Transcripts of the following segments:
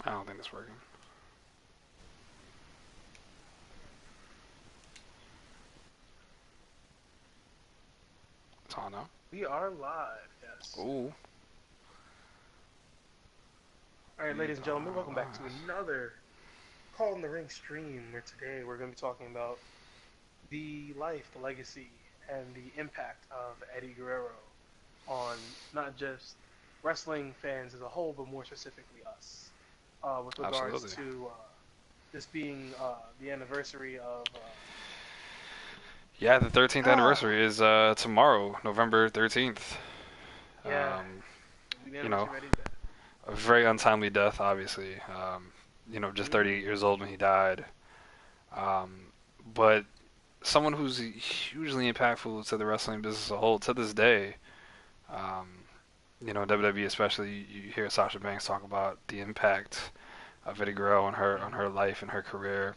I don't think it's working. It's on now. We are live, yes. Ooh. All right, We ladies and gentlemen, are welcome back to live. another Call in the Ring stream where today we're going to be talking about the life, the legacy, and the impact of Eddie Guerrero on not just wrestling fans as a whole, but more specifically us, with regards Absolutely. to this being the anniversary of. Yeah, the 13th Ah, anniversary is tomorrow, November 13th. yeah, Um, the you know, anniversary of Eddie's death. a very untimely death, obviously. Just Mm-hmm. 38 years old when he died. Um, but someone who's hugely impactful to the wrestling business as a whole to this day. Um, WWE especially, you hear Sasha Banks talk about the impact of Eddie Guerrero on Mm-hmm. her life and her career.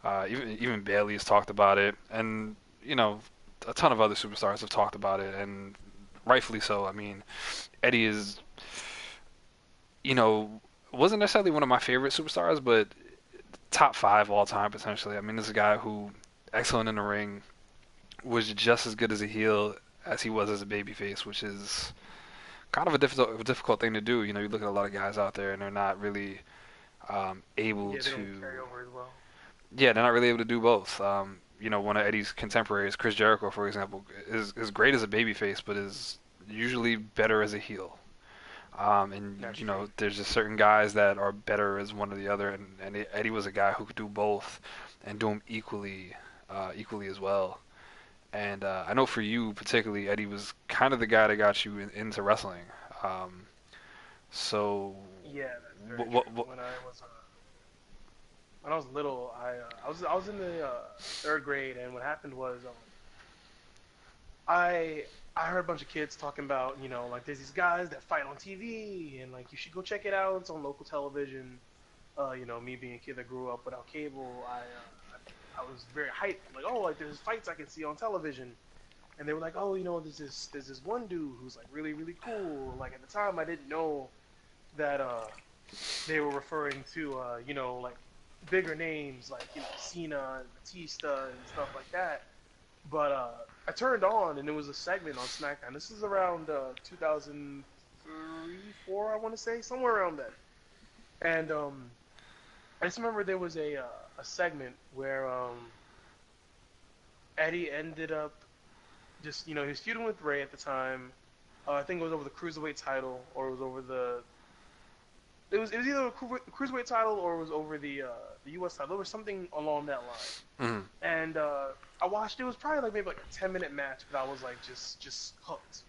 Even Bailey has talked about it, and you know, a ton of other superstars have talked about it, and rightfully so. I mean, Eddie is, you know, wasn't necessarily one of my favorite superstars, but top five all time potentially. I mean, this is a guy who excellent in the ring, was just as good as a heel as he was as a babyface, which is kind of a difficult thing to do. You know, you look at a lot of guys out there and they're not really able Yeah, they don't to. carry over as well. Yeah, they're not really able to do both. One of Eddie's contemporaries, Chris Jericho, for example, is great as a babyface, but is usually better as a heel. And That's true. there's just certain guys that are better as one or the other, and Eddie was a guy who could do both and do them equally as well. And I know for you particularly, Eddie was kind of the guy that got you into wrestling. Um, so, Yeah, that's very what, true. what, When I was little, I was in the third grade, and what happened was I I heard a bunch of kids talking about like there's these guys that fight on TV, and like you should go check it out. It's on local television. Me being a kid that grew up without cable, I was very hyped. I'm like, oh, like there's fights I can see on television, and they were like, oh, there's this one dude who's like really really cool. Like at the time, I didn't know that they were referring to like bigger names like Cena and Batista and stuff like that. But I turned on and it was a segment on SmackDown. This is around 2003, four, I want to say, somewhere around then. And I just remember there was a segment where Eddie ended up just he was feuding with Ray at the time. I think it was over the cruiserweight title, or it was over the it was either a cruiserweight title or it was over the U.S. title. There was something along that line. mhm. And I watched. It was probably like maybe like a 10-minute match, but I was like just hooked.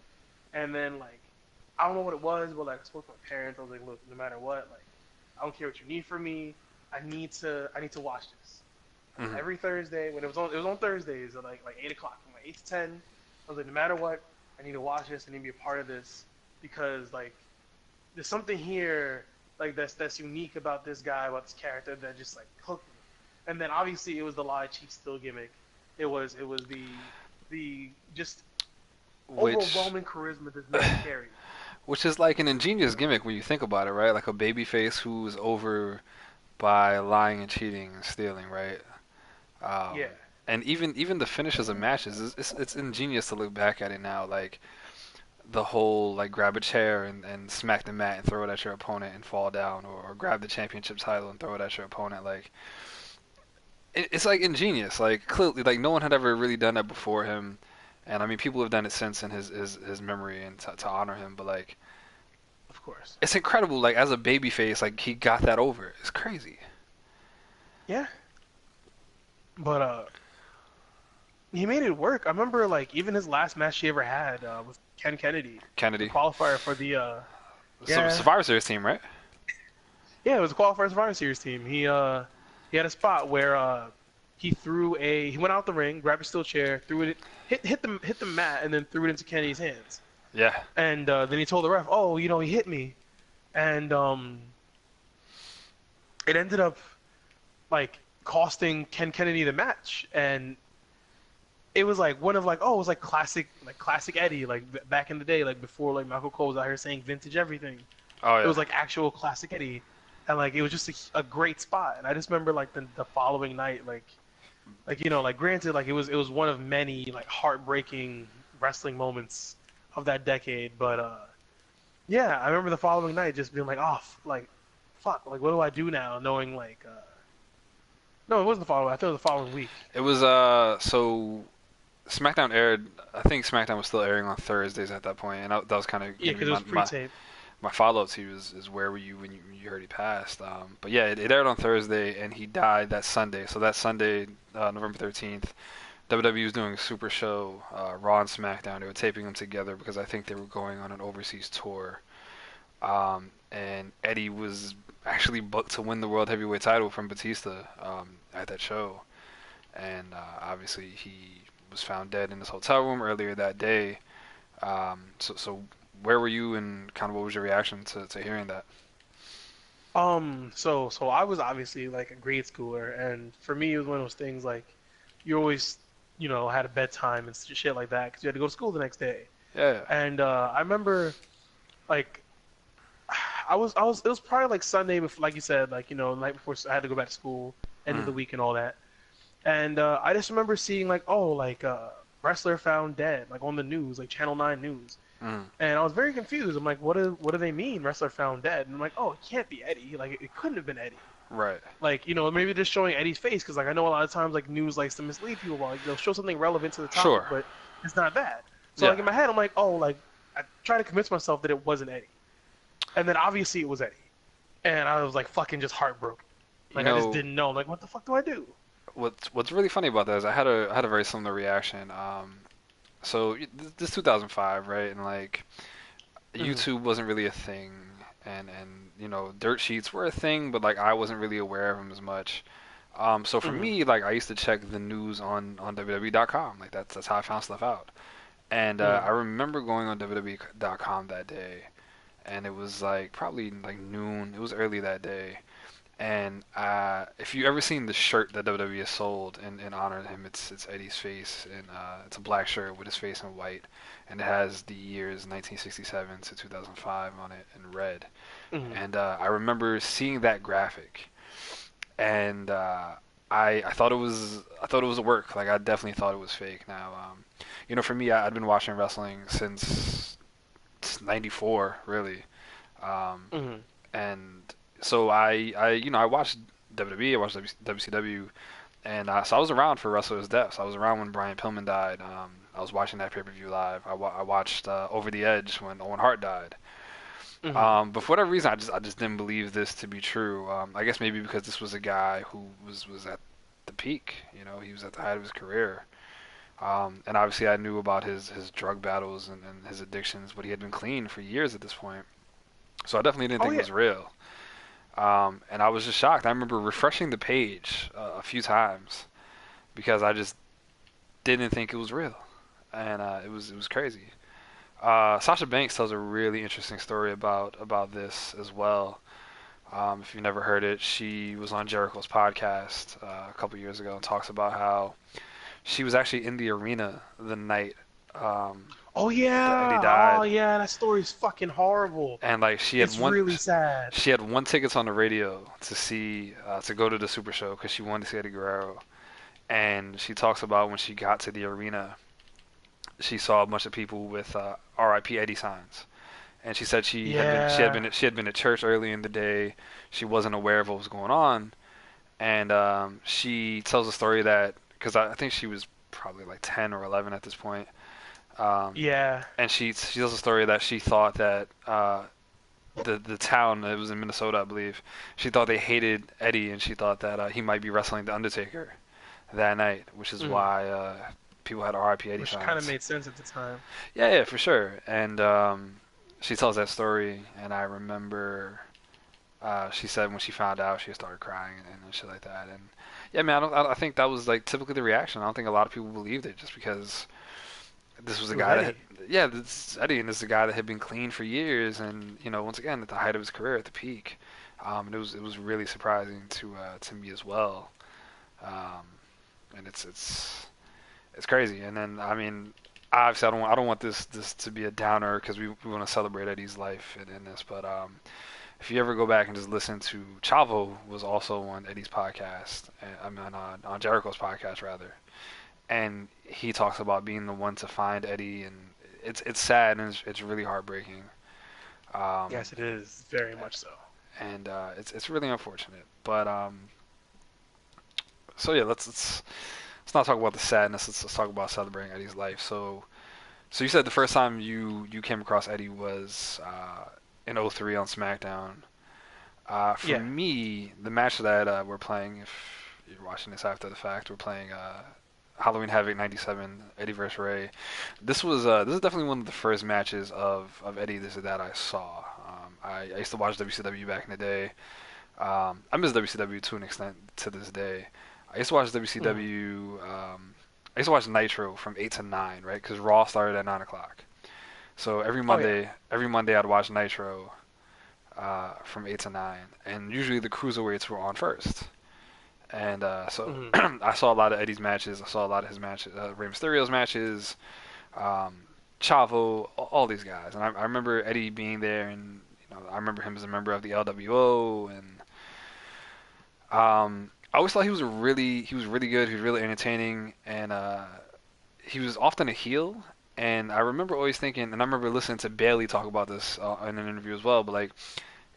And then like I don't know what it was, but like I spoke to my parents. I was like, look, no matter what, like I don't care what you need from me. I need to watch this. Mhm. Every Thursday when it was on Thursdays at like 8 o'clock from like 8 to 10. I was like, no matter what, I need to watch this. I need to be a part of this because like there's something here like that's unique about this guy, about this character that just like hooked me. And then obviously it was the lie cheat still gimmick. It was the just which overwhelming charisma this man carried. which is like an ingenious gimmick when you think about it, right? Like a babyface who's over by lying and cheating and stealing, right? Um, Yeah. and even the finishes of matches, it's ingenious to look back at it now. Like the whole like grab a chair and smack the mat and throw it at your opponent and fall down, or grab the championship title and throw it at your opponent. Like it's like ingenious. Like clearly, like no one had ever really done that before him. And I mean, people have done it since in his memory and to honor him. But like, Of course. it's incredible. Like as a babyface, like he got that over. It's crazy. Yeah. But he made it work. I remember like even his last match he ever had with Ken Kennedy, the Kennedy, qualifier for the yeah. Survivor Series team, right? Yeah, it was a qualifier Survivor Series team. He had a spot where he went out the ring, grabbed a steel chair, threw it, hit the mat, and then threw it into Kenny's hands. Yeah. And then he told the ref, "Oh, he hit me," and it ended up like costing Ken Kennedy the match. And it was like one of like it was like classic Eddie like back in the day, like before like Michael Cole was out here saying vintage everything. Oh It yeah. was like actual classic Eddie. and like it was just a great spot. And I just remember like the following night, like like granted, like it was one of many like heartbreaking wrestling moments of that decade, but yeah, I remember the following night just being like, oh, like fuck, like what do I do now? Knowing like no, it wasn't the following. I thought it was the following week. It was so SmackDown aired. I think SmackDown was still airing on Thursdays at that point, and that was kind of Yeah, gonna be because it was pre-tape. my follow up to you is where were you when you heard he passed? But yeah, it aired on Thursday, and he died that Sunday. So that Sunday, November 13th, WWE was doing a super show, Raw and SmackDown. They were taping them together because I think they were going on an overseas tour. And Eddie was actually booked to win the World Heavyweight title from Batista at that show. And obviously he was found dead in his hotel room earlier that day. So where were you and kind of what was your reaction to hearing that? So I was obviously like a grade schooler, and for me, it was one of those things like you always, had a bedtime and shit like that because you had to go to school the next day. Yeah. And I remember like it was probably like Sunday before, like you said, like the night before I had to go back to school, end of the Mm, week and all that. And I just remember seeing like, oh, like wrestler found dead, like on the news, like Channel 9 news. mm, And I was very confused. I'm like, what do they mean, wrestler found dead? And I'm like, oh, it can't be Eddie. Like, it couldn't have been Eddie. right. Like, maybe they're just showing Eddie's face because, like, I know a lot of times, like, news likes to mislead people. Like, they'll show something relevant to the topic, Sure. but it's not that. So, Yeah. like, in my head, I'm like, oh, like, I try to convince myself that it wasn't Eddie. And then obviously it was Eddie. And I was, like, fucking just heartbroken. You Like, I just know didn't know. I'm like, what the fuck do I do? what's really funny about that is I had a very similar reaction. So this 2005, right? And like Mm-hmm. YouTube wasn't really a thing, and dirt sheets were a thing, but like I wasn't really aware of them as much. So for Mm-hmm. me, like I used to check the news on WWE.com. Like that's how I found stuff out. And Mm-hmm. I remember going on WWE.com that day, and it was like probably like noon. It was early that day. And if you ever seen the shirt that WWE has sold in honor of him, it's Eddie's face, and it's a black shirt with his face in white, and it has the years 1967 to 2005 on it in red. Mm-hmm. And I remember seeing that graphic, and I thought it was a work. Like I definitely thought it was fake. Now, for me, I'd been watching wrestling since '94, really. Um, Mm-hmm. and so I watched WWE, I watched WCW, and so I was around for wrestlers' deaths. I was around when Brian Pillman died. I was watching that pay-per-view live. I watched Over the Edge when Owen Hart died. Mm-hmm. But for whatever reason, I just didn't believe this to be true. I guess maybe because this was a guy who was at the peak. He was at the height of his career. And obviously, I knew about his drug battles and his addictions, but he had been clean for years at this point. So I definitely didn't Oh, think it yeah. was real. And I was just shocked. I remember refreshing the page a few times because I just didn't think it was real, and it was crazy. Sasha Banks tells a really interesting story about this as well. If you've never heard it, she was on Jericho's podcast a couple years ago and talks about how she was actually in the arena the night um, Oh, that Eddie yeah. Oh, died, yeah. That story's fucking horrible. and like she had It's one really sad. she had one tickets on the radio to go to the Super Show because she wanted to see Eddie Guerrero. And she talks about when she got to the arena, she saw a bunch of people with R.I.P. Eddie signs. And she said Yeah. she had been at church early in the day. She wasn't aware of what was going on, and she tells a story that because I think she was probably like 10 or 11 at this point. Um, Yeah. and she tells a story that she thought that the town, it was in Minnesota, I believe. She thought they hated Eddie, and she thought that he might be wrestling the Undertaker that night, which is Mm. why people had R.I.P. Eddie Which kind of signs. made sense at the time. Yeah, yeah, for sure. And she tells that story, and I remember she said when she found out, she started crying and shit like that. And yeah, man, I think that was like typically the reaction. I don't think a lot of people believed it just because this was a It was guy that Eddie. yeah, this Eddie, and this is a guy that had been clean for years, and once again at the height of his career, at the peak. And it was really surprising to me as well. Um, and it's crazy. And then I mean, obviously I don't want this to be a downer because we want to celebrate Eddie's life in this, but if you ever go back and just listen to Chavo was also on Eddie's podcast, I mean on Jericho's podcast rather, and he talks about being the one to find Eddie, and it's sad and it's really heartbreaking. Um, Yes, it is very much so. and it's really unfortunate. But so yeah, let's not talk about the sadness. Let's talk about celebrating Eddie's life. So you said the first time you came across Eddie was in '03 on SmackDown. For Yeah. me, the match that we're playing, if you're watching this after the fact, we're playing Halloween Havoc '97, Eddie versus Ray. This is definitely one of the first matches of Eddie that I saw. I used to watch WCW back in the day. I miss WCW to an extent to this day. I used to watch Hmm. WCW. I used to watch Nitro from 8 to 9, right? Because Raw started at 9 o'clock. So Oh yeah. Every Monday I'd watch Nitro from 8 to 9, and usually the cruiserweights were on first. And so Hmm. I saw a lot of Eddie's matches. I saw a lot of his matches, Rey Mysterio's matches, um, Chavo, all these guys. And I remember Eddie being there, and I remember him as a member of the LWO, and I always thought he was really good. He was really entertaining, and he was often a heel. And I remember always thinking, and I remember listening to Bailey talk about this in an interview as well. But like,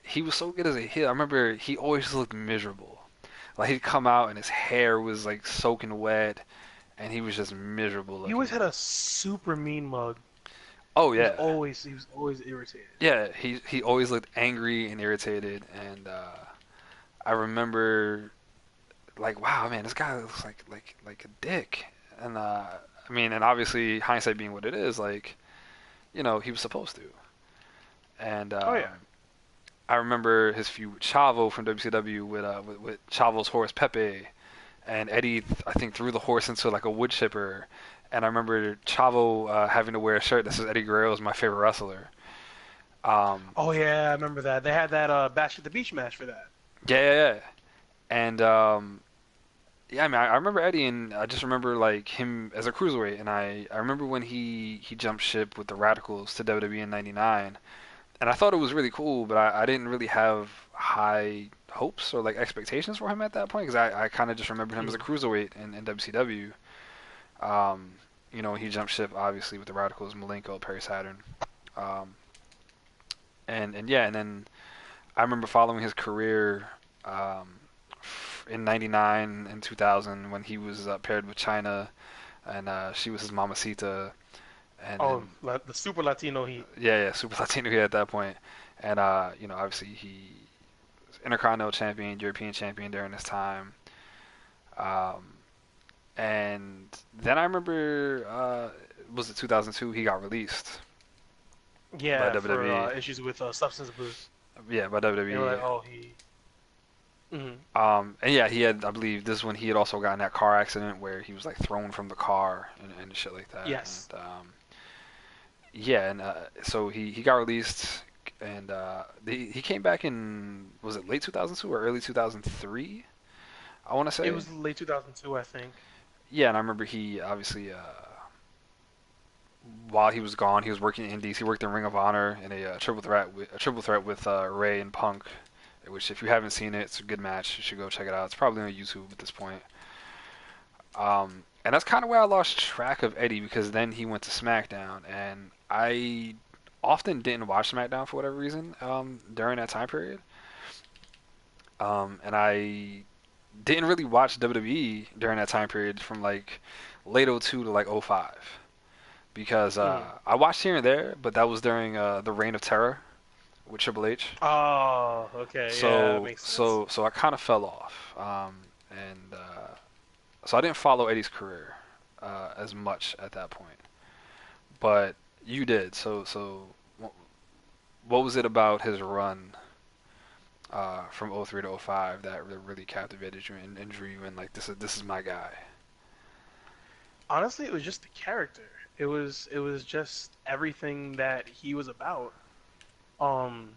he was so good as a heel. I remember he always looked miserable. Like he'd come out and his hair was like soaking wet, and he was just miserable He always looking. had a super mean mug. Oh yeah, He was always irritated. yeah. He always looked angry and irritated, and I remember like, wow, man, this guy looks like a dick. And I mean, and obviously hindsight being what it is, like he was supposed to. And Oh yeah. I remember his feud with Chavo from WCW with Chavo's horse Pepe, and Eddie I think threw the horse into like a wood chipper. And I remember Chavo having to wear a shirt that says Eddie Guerrero is my favorite wrestler. Um, Oh yeah, I remember that. They had that Bash at the Beach match for that. yeah, yeah, yeah. And yeah, I mean, I remember Eddie, and I just remember like him as a cruiserweight, and I remember when he jumped ship with the Radicals to WWE in '99, and I thought it was really cool, but I didn't really have high hopes or like expectations for him at that point because I kind of just remembered him as a Hmm. cruiserweight in WCW. Um, he jumped ship obviously with the Radicals, Malenko, Perry Saturn, um, and yeah, and then I remember following his career um, in '99 and 2000 when he was paired with China, and she was his mamacita, and Oh, then the Super Latino Heat. yeah, super Latino here at that point, and obviously he was Intercontinental champion, European champion during this time, um, and then I remember was it 2002 he got released by Yeah, for WWE, issues with substance abuse. yeah, by They were like, WWE. oh, he. Hmm. And yeah, he had, I believe, this is when he had also gotten that car accident where he was like thrown from the car and shit like that. Yes. And yeah, and so he got released, and he came back in was it late 2002 or early 2003? I want to It say. was late 2002, I think. Yeah, and I remember he obviously while he was gone, he was working in Indies. He worked in Ring of Honor in a triple threat with Ray and Punk. Which, if you haven't seen it, it's a good match. You should go check it out. It's probably on YouTube at this point. And that's kind of where I lost track of Eddie because then he went to SmackDown, and I often didn't watch SmackDown for whatever reason during that time period. And I didn't really watch WWE during that time period from like late '02 to like '05 because Hmm. I watched here and there, but that was during the Reign of Terror with Triple H. Oh, okay. Yeah, that makes sense. So I kind of fell off, and so I didn't follow Eddie's career as much at that point. But you did. What was it about his run from '03 to '05 that really captivated you and drew you in? Like this is my guy. Honestly, it was just the character. It was just everything that he was about. Um,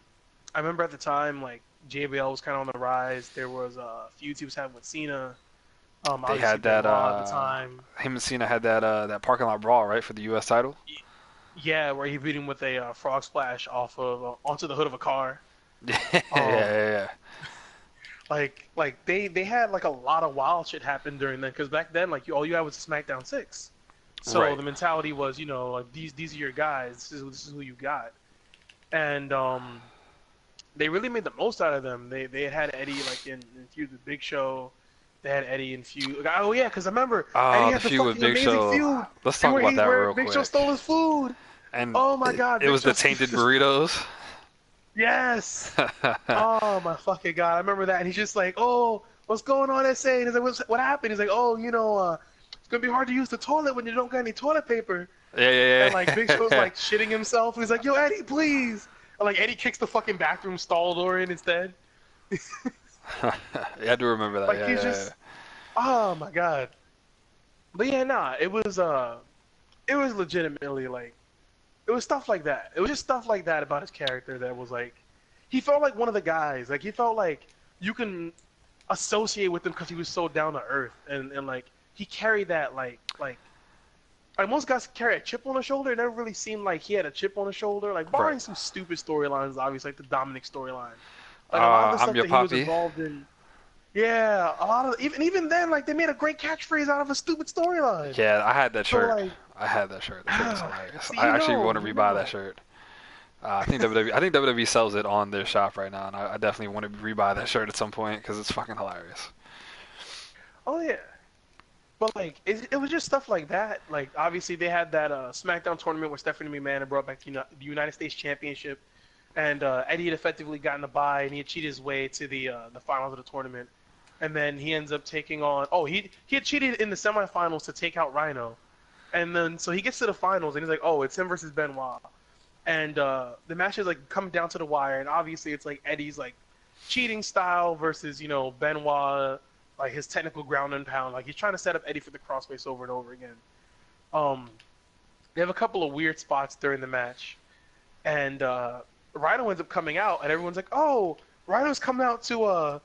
I remember at the time, like JBL was kind of on the rise. There was feuds he was having with Cena. They Obviously had that Benoit at the time. him and Cena had that parking lot brawl right for the U.S. title. Yeah, where he beat him with a frog splash off of onto the hood of a car. Yeah, Um, yeah, like they had like a lot of wild shit happen during that because back then like all you had was SmackDown 6. So right. the mentality was, like these are your guys. This is who you got. And they really made the most out of them. They had Eddie like in feud with Big Show. They had Eddie in feud. Like, oh yeah, because I remember Eddie Oh, the had the feud with fucking Big amazing Show. feud Let's and talk about that where real Big Show quick. stole his food. And Oh my God, it Big was the Show tainted just burritos. yes. Oh my fucking God, I remember that. And he's just like, oh, what's going on, SA? And he's like, what happened? He's like, oh, it's gonna be hard to use the toilet when you don't got any toilet paper. Yeah, And yeah, like Big Show's yeah. like shitting himself, and he's like, "Yo, Eddie, please!" And like Eddie kicks the fucking bathroom stall door in instead. You had to remember that. Like Yeah, he's yeah, yeah. just, oh my God. But yeah, nah, it was legitimately like, it was stuff like that. It was just stuff like that about his character that was like, he felt like one of the guys. Like he felt like you can associate with him because he was so down to earth, and like he carried that like most guys carry a chip on their shoulder. It never really seemed like he had a chip on his shoulder. Like Right. barring some stupid storylines, obviously like the Dominic storyline. Like a lot of the I'm stuff your that he was poppy. involved in. Yeah, a lot of even then, like they made a great catchphrase out of a stupid storyline. Yeah, I had that So shirt. like, I had that shirt. The shirt was hilarious. see, I actually want to you rebuy that know. shirt. I think WWE. I think WWE sells it on their shop right now, and I definitely want to rebuy that shirt at some point because it's fucking hilarious. Oh yeah, but like it was just stuff like that. Like obviously they had that SmackDown tournament where Stephanie McMahon had brought back the United States Championship, and Eddie had effectively gotten a bye, and he had cheated his way to the finals of the tournament, and then he ends up taking on. Oh, he had cheated in the semifinals to take out Rhino, and then so he gets to the finals, and he's like, oh, it's him versus Benoit, and the match is like coming down to the wire, and obviously it's like Eddie's like cheating style versus Benoit like his technical ground and pound. Like he's trying to set up Eddie for the crossface over and over again. Um, they have a couple of weird spots during the match, and Rhino ends up coming out, and everyone's like, "Oh, Rhino's coming out to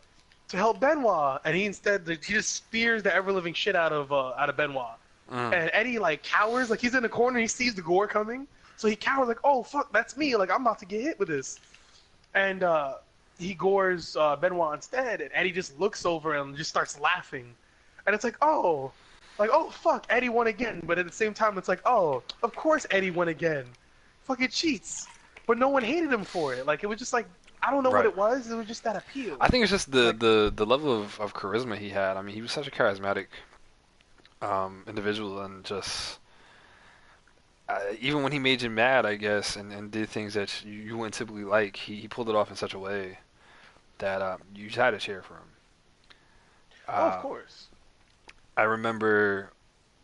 help Benoit," and he instead he just spears the ever living shit out of Benoit. Mm. And Eddie like cowers, like he's in the corner, he sees the gore coming, so he cowers like, "Oh fuck, that's me! Like I'm about to get hit with this." And he gores Benoit instead, and Eddie just looks over and just starts laughing, and it's like oh fuck, Eddie won again. But at the same time, it's like oh, of course Eddie won again. Fucking cheats, but no one hated him for it. Like it was just like I don't know what Right. it was. It was just that I appeal. think it's just Like the level of charisma he had. I mean, he was such a charismatic individual, and just even when he made you mad, I guess, and did things that you wouldn't typically like, he pulled it off in such a way that you just had to cheer for him. oh, of Uh, course. I remember,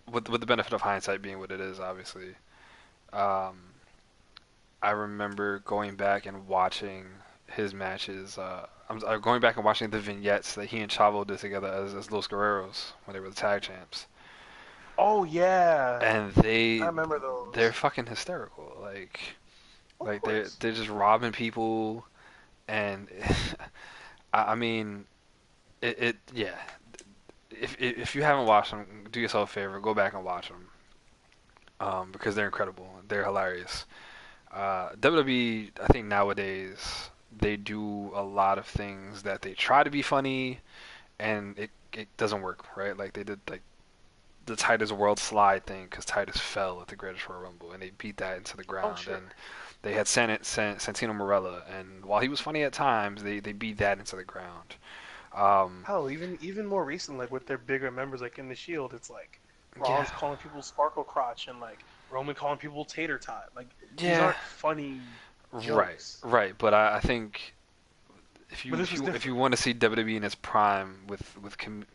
with the benefit of hindsight being what it is, obviously. Um, I remember going back and watching his matches. I'm going back and watching the vignettes that he and Chavo did together as Los Guerreros when they were the tag champs, Oh yeah, and I they remember they're those. fucking hysterical. Of Like course. they're just robbing people, and I mean it yeah. If you haven't watched them, do yourself a favor, go back and watch them, because they're incredible. They're hilarious. WWE, I think nowadays they do a lot of things that they try to be funny, and it doesn't work, right? Like they did like the Titus World Slide thing because Titus fell at the Greatest Royal Rumble, and they beat that into the Oh ground. sure. And they had Santino Marella, and while he was funny at times, they beat that into the ground. Um, Hell, even more recent, like with their bigger members, like in the Shield, it's like yeah, Braun's calling people Sparkle Crotch and like Roman calling people Tater Tot. Like these yeah, aren't funny right, jokes, right. But I think but this was if you different. want to see WWE in its prime with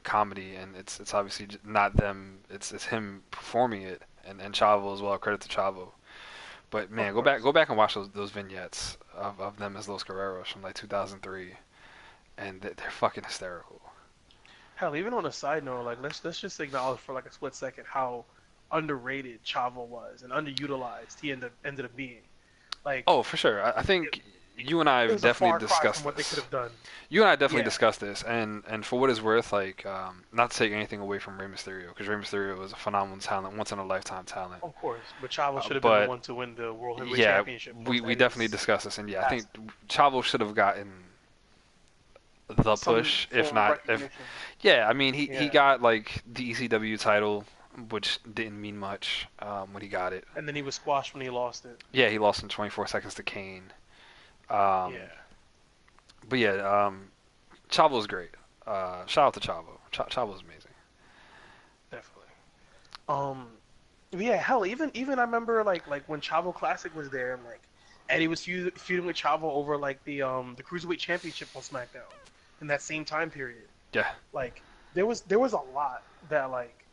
comedy, and it's obviously not them, it's him performing it, and Chavo as well. Credit to Chavo. But Of man, course. go back and watch those vignettes of them as Los Guerreros from like 2003, and they're fucking hysterical. Hell, even on a side note, like let's just acknowledge for like a split second how underrated Chavo was and underutilized he ended up being. Like Oh, for sure. I it, think you and I It have was a definitely far cry from discussed what they could this. have done. You and I definitely Yeah, discussed this, and for what it's worth, like, not to take anything away from Rey Mysterio, because Rey Mysterio was a phenomenal talent, once in a lifetime talent. of course. But Chavo should have been the But one to win the World Heavyweight yeah, Championship we post we definitely Eddie's discussed this, and yeah, I think passing. Chavo should have gotten the Some push, if form of not if. recognition. Yeah, I mean, he Yeah. got like the ECW title, which didn't mean much when he got it. And then he was squashed when he lost it. Yeah, he lost in 24 seconds to Kane. Um, Yeah, but yeah, Chavo's great. Shout out to Chavo. Chavo's amazing. definitely. Um, yeah, hell, even I remember like when Chavo Classic was there, and like Eddie was feuding with Chavo over like the Cruiserweight Championship on SmackDown in that same time period. Yeah, Like there was a lot that like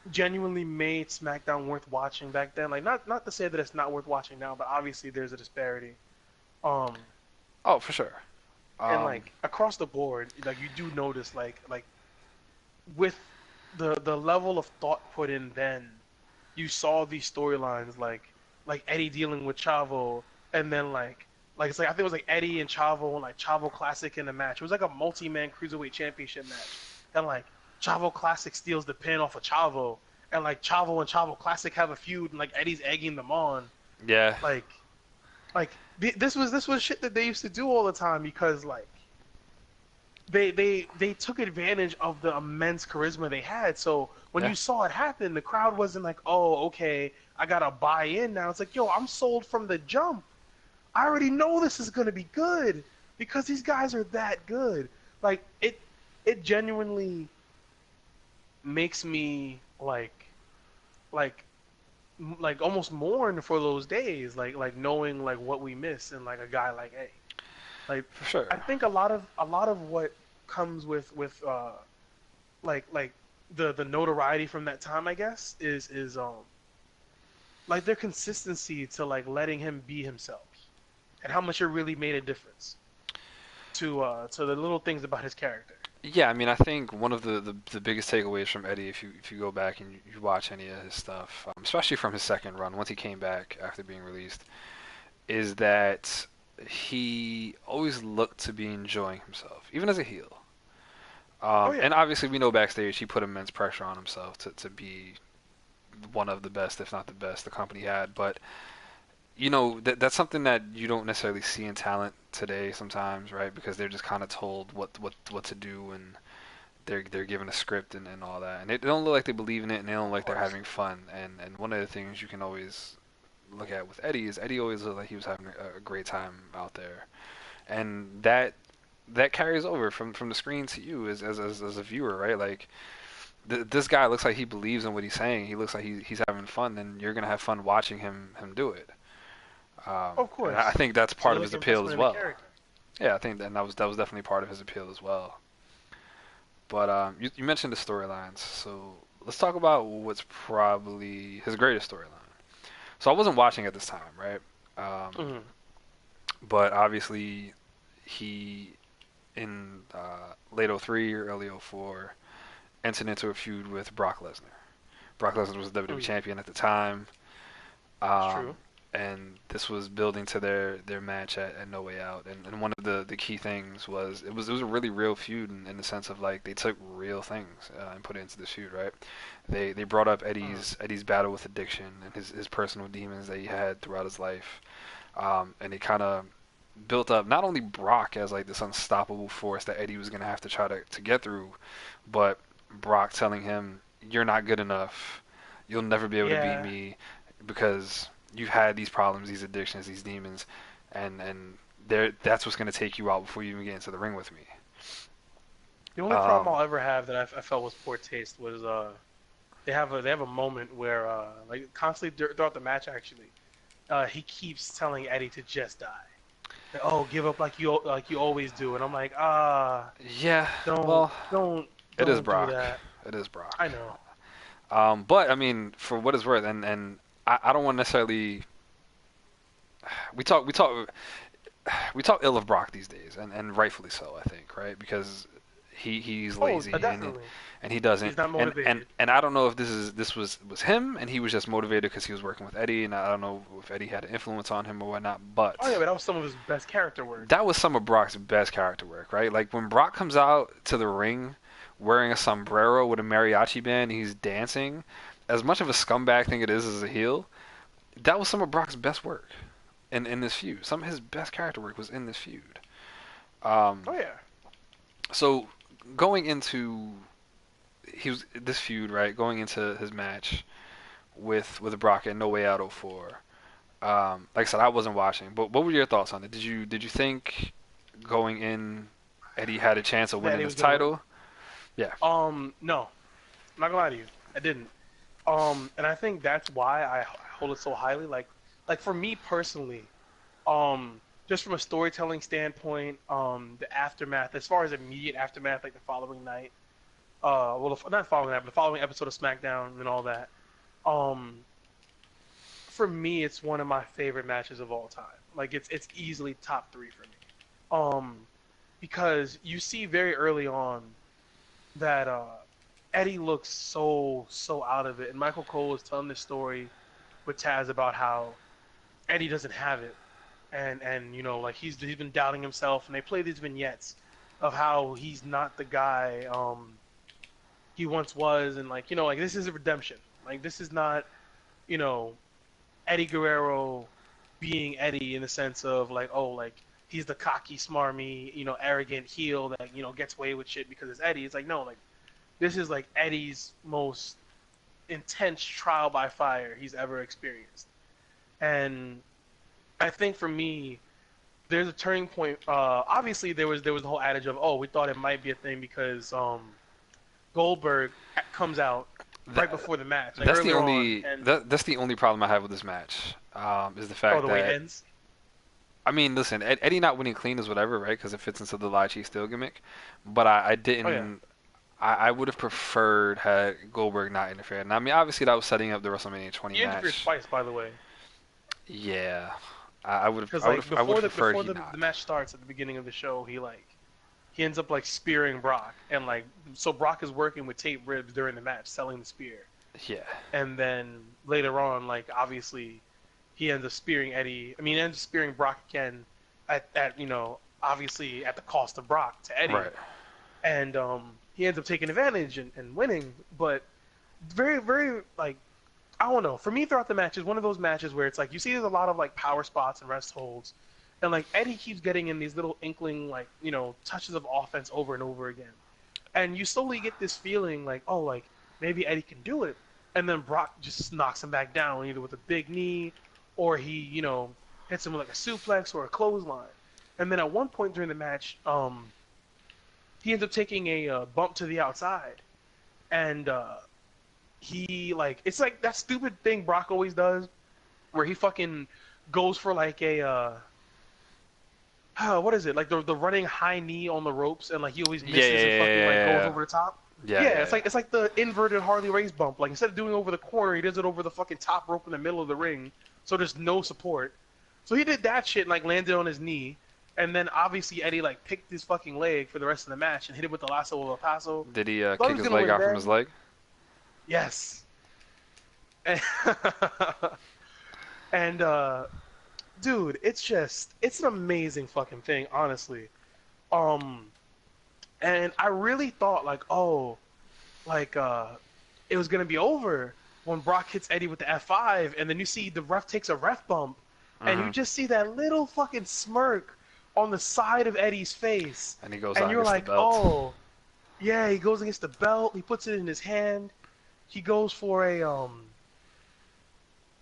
genuinely made SmackDown worth watching back then. Like not to say that it's not worth watching now, but obviously there's a disparity. Um, oh for sure. and Um, like across the board, like you do notice like with the level of thought put in then, you saw these storylines like Eddie dealing with Chavo, and then like it's like I think it was like Eddie and Chavo and like Chavo Classic in a match. It was like a multi-man cruiserweight championship match, and like Chavo Classic steals the pin off of Chavo, and like Chavo and Chavo Classic have a feud, and like Eddie's egging them on, yeah, like this was shit that they used to do all the time because like they took advantage of the immense charisma they had. So when yeah, you saw it happen, the crowd wasn't like, "Oh, okay, I gotta buy in now." It's like, "Yo, I'm sold from the jump. I already know this is gonna be good because these guys are that good." Like it genuinely makes me like like almost mourn for those days, like knowing like what we miss and like a guy like Eddie. Like for I sure. think a lot of what comes with like the notoriety from that time, I guess, is like their consistency to like letting him be himself and how much it really made a difference to the little things about his character. Yeah, I mean, I think one of the biggest takeaways from Eddie, if you go back and you watch any of his stuff, especially from his second run, once he came back after being released, is that he always looked to be enjoying himself, even as a heel. Oh yeah, And obviously, we know backstage he put immense pressure on himself to be one of the best, if not the best, the company had. But that's something that you don't necessarily see in talent today sometimes, right? Because they're just kind of told what to do, and they're given a script and all that, and they don't look like they believe in it, and they don't look of like they're course. having fun. And one of the things you can always look at with Eddie is Eddie always looked like he was having a great time out there, and that carries over from the screen to you as a viewer, right? Like this guy looks like he believes in what he's saying. He looks like he's having fun, and you're gonna have fun watching him do it. Of And I course. think that's It's a part of really his appeal investment as in the well. character. Yeah, I think that was definitely part of his appeal as well. But you mentioned the storylines, so let's talk about what's probably his greatest storyline. So I wasn't watching at this time, right? Hmm. But obviously he in late '03 or early '04 entered into a feud with Brock Lesnar. Brock Lesnar was the WWE Hmm. champion at the time. It's Um, true. and this was building to their match at No Way Out. And one of the key things was it was a really real feud in the sense of like they took real things and put it into the feud, right? They brought up Hmm. Eddie's battle with addiction and his personal demons that he had throughout his life, and they kind of built up not only Brock as like this unstoppable force that Eddie was gonna have to try to get through, but Brock telling him, "You're not good enough. You'll never be able to beat Yeah. me because you've had these problems, these addictions, these demons, and that's what's gonna take you out before you even get into the ring with me." The only problem Um, I'll ever have that I felt was poor taste was they have a moment where like constantly throughout the match actually he keeps telling Eddie to just die. Like, oh, give up like you always do, and I'm like, yeah, don't well, don't it is don't do Brock. that. It is Brock. I know. But I mean, for what it's worth, and I don't want to necessarily we talk we talk ill of Brock these days, and rightfully so, I think, right? Because He's Oh, lazy definitely. and he doesn't. He's not And motivated. I don't know if this was him and he was just motivated because he was working with Eddie, and I don't know if Eddie had an influence on him or whatnot. Oh yeah, But but that was some of his best character work. that was some of Brock's best character work, right? Like when Brock comes out to the ring wearing a sombrero with a mariachi band and he's dancing, as much of a scumbag thing it is as a heel, that was some of Brock's best work in this feud. Some of his best character work was in this feud. Oh Um, yeah. so going into he was this feud, right? Going into his match with Brock at No Way Out '04. Like I said, I wasn't watching, but what were your thoughts on it? Did you think going in Eddie had a chance of That winning he this was gonna win. title? Yeah. No, I'm not gonna lie to you. I didn't. And I think that's why I hold it so highly. Like for me personally, just from a storytelling standpoint, the aftermath, as far as immediate aftermath, like the following night, well, not following that, but the following episode of SmackDown and all that. Um, for me, it's one of my favorite matches of all time. Like it's easily top three for me. Um, because you see very early on that Eddie looks so out of it, and Michael Cole is telling this story with Taz about how Eddie doesn't have it, and like he's been doubting himself, and they play these vignettes of how he's not the guy he once was, and like this is a redemption. Like this is not you know Eddie Guerrero being Eddie in the sense of like like he's the cocky, smarmy, arrogant heel that gets away with shit because it's Eddie. It's like no, like this is like Eddie's most intense trial by fire he's ever experienced. And I think for me, there's a turning point. Obviously, there was the whole adage of we thought it might be a thing because Goldberg comes out right That, before the match, like that's the earlier on, only and that's the only problem I have with this match. Is the oh, fact the way it that ends. I mean, listen, Eddie not winning clean is whatever, right? Because it fits into the lie cheat steel gimmick. But I Oh yeah, didn't. I would have preferred had Goldberg not interfered. And I mean, obviously that was setting up the WrestleMania 20 he interfered match. twice, by the way, Yeah, I would have. because I would like have. I would before have the preferred before he the not. match starts at the beginning of the show, he ends up like spearing Brock, and like so Brock is working with tape ribs during the match, selling the spear. Yeah, And then later on, like obviously, he ends up spearing Eddie. I mean, he ends up spearing Brock again, at obviously at the cost of Brock to Eddie, right. and he ends up taking advantage and winning. But very very like I don't know. For me, throughout the match is one of those matches where it's like you see there's a lot of like power spots and rest holds, and like Eddie keeps getting in these little inkling like touches of offense over and over again, and you slowly get this feeling like like maybe Eddie can do it, and then Brock just knocks him back down either with a big knee, or he hits him with like a suplex or a clothesline, and then at one point during the match, he ends up taking a bump to the outside, and he like it's like that stupid thing Brock always does, where he fucking goes for like a what is it like the running high knee on the ropes, and like he always Yeah, misses and fucking like goes yeah, over the top. yeah, Yeah, yeah, it's yeah. like the inverted Harley Race bump. Like instead of doing it over the corner, he does it over the fucking top rope in the middle of the ring, so there's no support. So he did that shit and like landed on his knee, and then obviously Eddie like picked his fucking leg for the rest of the match and hit him with the lasso of El Paso. Did he Thought he kick was his gonna leg win out from his then. leg? Yes. And, and dude, it's an amazing fucking thing, honestly. Um, and I really thought like, like it was gonna be over when Brock hits Eddie with the F5, and then you see the ref takes a ref bump, and you Hmm. just see that little fucking smirk on the side of Eddie's face, And he goes and out you're against the like, belt. yeah, he goes against the belt, he puts it in his hand, he goes for a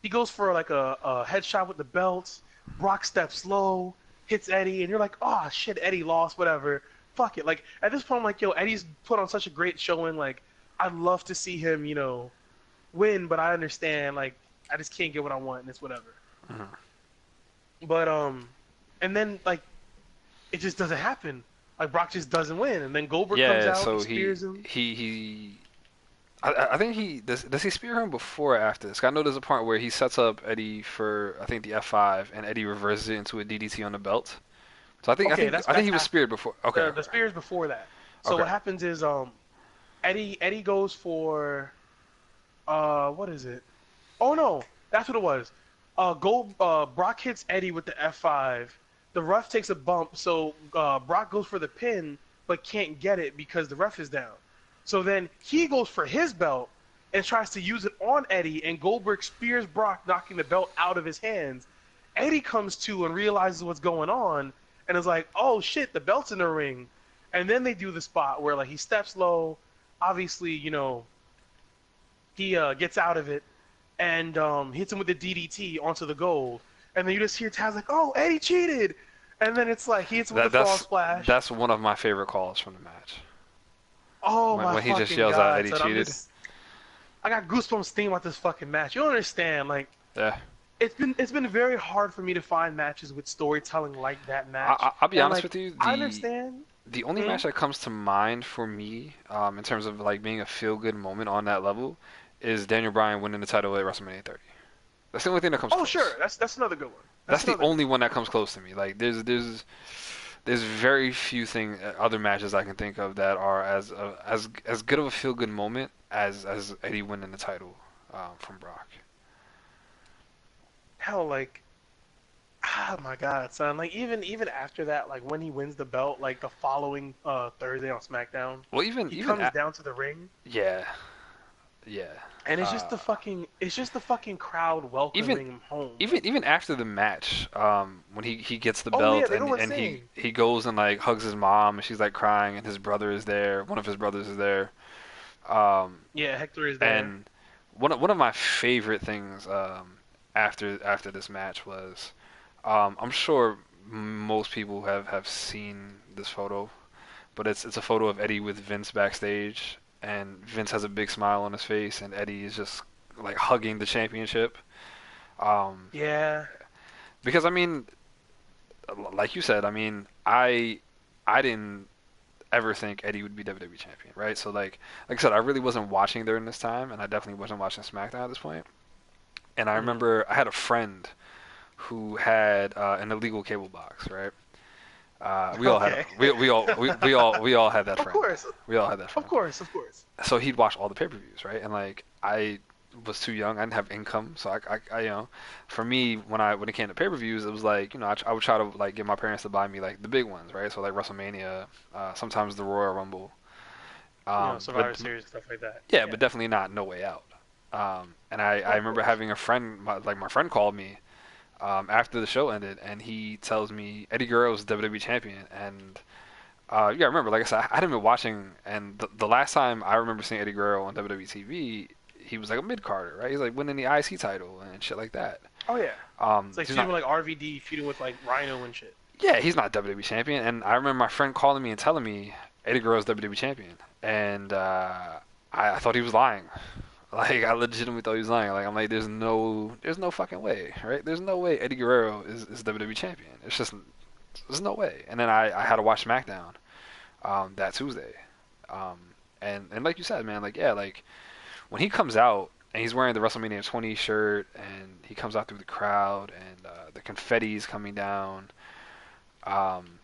he goes for like a headshot with the belt. Brock steps low, hits Eddie, and you're like, oh shit, Eddie lost, whatever. Fuck it. Like at this point, I'm like, yo, Eddie's put on such a great showing. Like I'd love to see him, win, but I understand. Like I just can't get what I want, and it's whatever. Hmm. But and then like it just doesn't happen. Like Brock just doesn't win, and then Goldberg comes Yeah, out, he so spears him. he I think he does he spear him before or after this? I know there's a part where he sets up Eddie for I think the F5 and Eddie reverses it into a DDT on the belt. So I think I Okay, think that's I think that's he was after speared before. Okay, the spears before that. So Okay. what happens is Eddie goes for what is it? Oh no, that's what it was. Brock hits Eddie with the F5. The ref takes a bump, so Brock goes for the pin, but can't get it because the ref is down. So then he goes for his belt and tries to use it on Eddie, and Goldberg spears Brock, knocking the belt out of his hands. Eddie comes to and realizes what's going on, and is like, "Oh shit, the belt's in the ring." And then they do the spot where like he steps low, obviously, he gets out of it and hits him with the DDT onto the gold. And then you just hear Taz like, "Oh, Eddie cheated!" And then it's like he hits him with the That frog that's splash. that's one of my favorite calls from the match. Oh When my when he just fucking yells out god, Eddie son! cheated. I got goosebumps thinking about this fucking match. You don't understand, like Yeah. it's been very hard for me to find matches with storytelling like that I, match. I I'll be And honest like with you. I The understand. the only Hmm? match that comes to mind for me, in terms of like being a feel good moment on that level, is Daniel Bryan winning the title at WrestleMania 30. That's the only thing that comes Oh close. sure, that's another good one. That's That's the another good only one. one that comes close to me. Like there's very few other matches I can think of that are as good of a feel good moment as Eddie winning the title from Brock. Hell, like oh my god, son! Like even after that, like when he wins the belt, like the following Thursday on SmackDown, Well, even he even comes down to the ring, yeah, yeah. and Uh, it's just the fucking crowd even welcoming him home. even Like, even after the match, when he gets the oh yeah, belt they and go and he insane. he goes and like hugs his mom and she's like crying and his brother is there. One of his brothers is there. Um, Yeah, Hector is there. and one of my favorite things after this match was I'm sure most people have seen this photo, but it's a photo of Eddie with Vince backstage, and Vince has a big smile on his face, and Eddie is just like hugging the championship. Um, Yeah. because I mean, like you said, I mean, I didn't ever think Eddie would be WWE champion, right? So like I said, I really wasn't watching during this time, and I definitely wasn't watching SmackDown at this point. And I Hmm. remember I had a friend who had an illegal cable box, right? We all had Okay. we all had that Of friend. course, We all had that of friend. course, of course. So he'd watch all the pay-per-views, right? And like I was too young, I didn't have income, so I for me when it came to pay-per-views, it was like I would try to like get my parents to buy me like the big ones, right? So like WrestleMania, sometimes the Royal Rumble, Survivor but Series stuff like that. yeah, Yeah. but definitely not No Way Out. And I Of remember course. having a friend, my friend called me after the show ended, and he tells me Eddie Guerrero is WWE champion, and yeah, remember, like I said, I hadn't been watching, and the last time I remember seeing Eddie Guerrero on WWE TV, he was like a mid carder, right? He's like winning the IC title and shit like that. Oh yeah. It's like He's feuding not, with like RVD, feuding with like Rhino and shit. yeah, he's not WWE champion. And I remember my friend calling me and telling me Eddie Guerrero's WWE champion, and I thought he was lying. Like I legitimately thought he was lying. Like I'm like, there's no fucking way, right? There's no way Eddie Guerrero is WWE champion. It's just, there's no way. And then I had to watch SmackDown that Tuesday. Um, and like you said, man, like yeah, like when he comes out and he's wearing the WrestleMania 20 shirt and he comes out through the crowd and the confetti's coming down, um,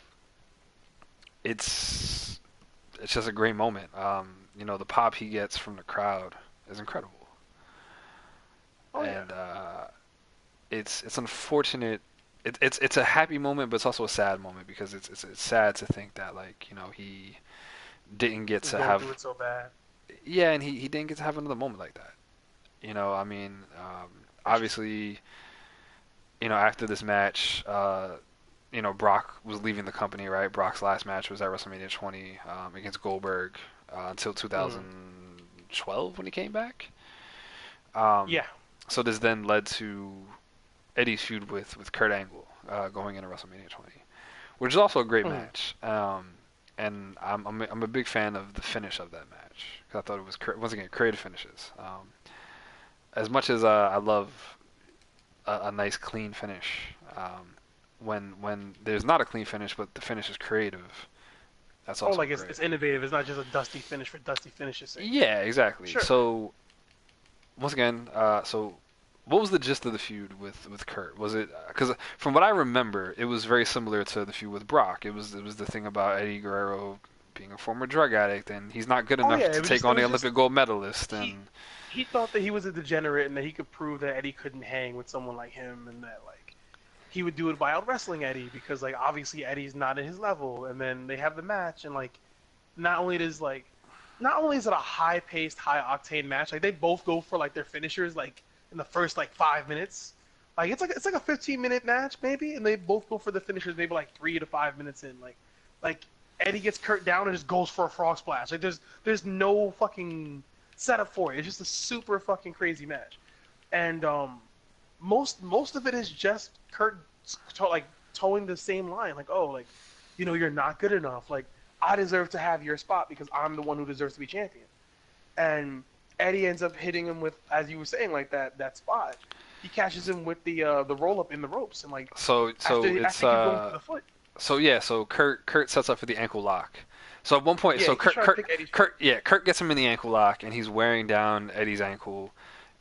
it's it's just a great moment. The pop he gets from the crowd is incredible, Oh yeah. and it's unfortunate. It's a happy moment, but it's also a sad moment because it's sad to think that like he didn't get He's to going through have, it so bad. yeah, and he didn't get to have another moment like that. I mean, It's true. obviously, after this match, Brock was leaving the company, right? Brock's last match was at WrestleMania 20 against Goldberg until Mm. 2012 when he came back. Um, Yeah. so this then led to Eddie's feud with Kurt Angle going into WrestleMania 20, which is also a great Mm. match. And I'm a big fan of the finish of that match because I thought it was once again creative finishes. As much as I love a nice clean finish, when there's not a clean finish but the finish is creative, that's Oh, also like great. it's innovative. It's not just a dusty finish for dusty finish's sake. Yeah, exactly. Sure. So once again, so what was the gist of the feud with Kurt? Was it because from what I remember, it was very similar to the feud with Brock. It was the thing about Eddie Guerrero being a former drug addict, and he's not good Oh enough yeah, to take it on the was just Olympic gold medalist. he And he thought that he was a degenerate and that he could prove that Eddie couldn't hang with someone like him, and that like he would do it by out wrestling Eddie because like obviously Eddie's not at his level, and then they have the match, and like not only does like not only is it a high paced, high octane match, like they both go for like their finishers like in the first like 5 minutes. Like it's like a 15-minute match maybe, and they both go for the finishers maybe like 3 to 5 minutes in. Like Eddie gets Kurt down and just goes for a frog splash. Like there's no fucking setup for it. It's just a super fucking crazy match, and most of it is just Kurt like towing the same line. Like oh like you're not good enough. Like I deserve to have your spot because I'm the one who deserves to be champion. And Eddie ends up hitting him with, as you were saying, like that spot. He catches him with the roll up in the ropes, and like so it's after he keeps going for the foot. so yeah, so Kurt sets up for the ankle lock. So at one point, Yeah, so he's trying to pick Eddie's foot. Kurt gets him in the ankle lock, and he's wearing down Eddie's ankle,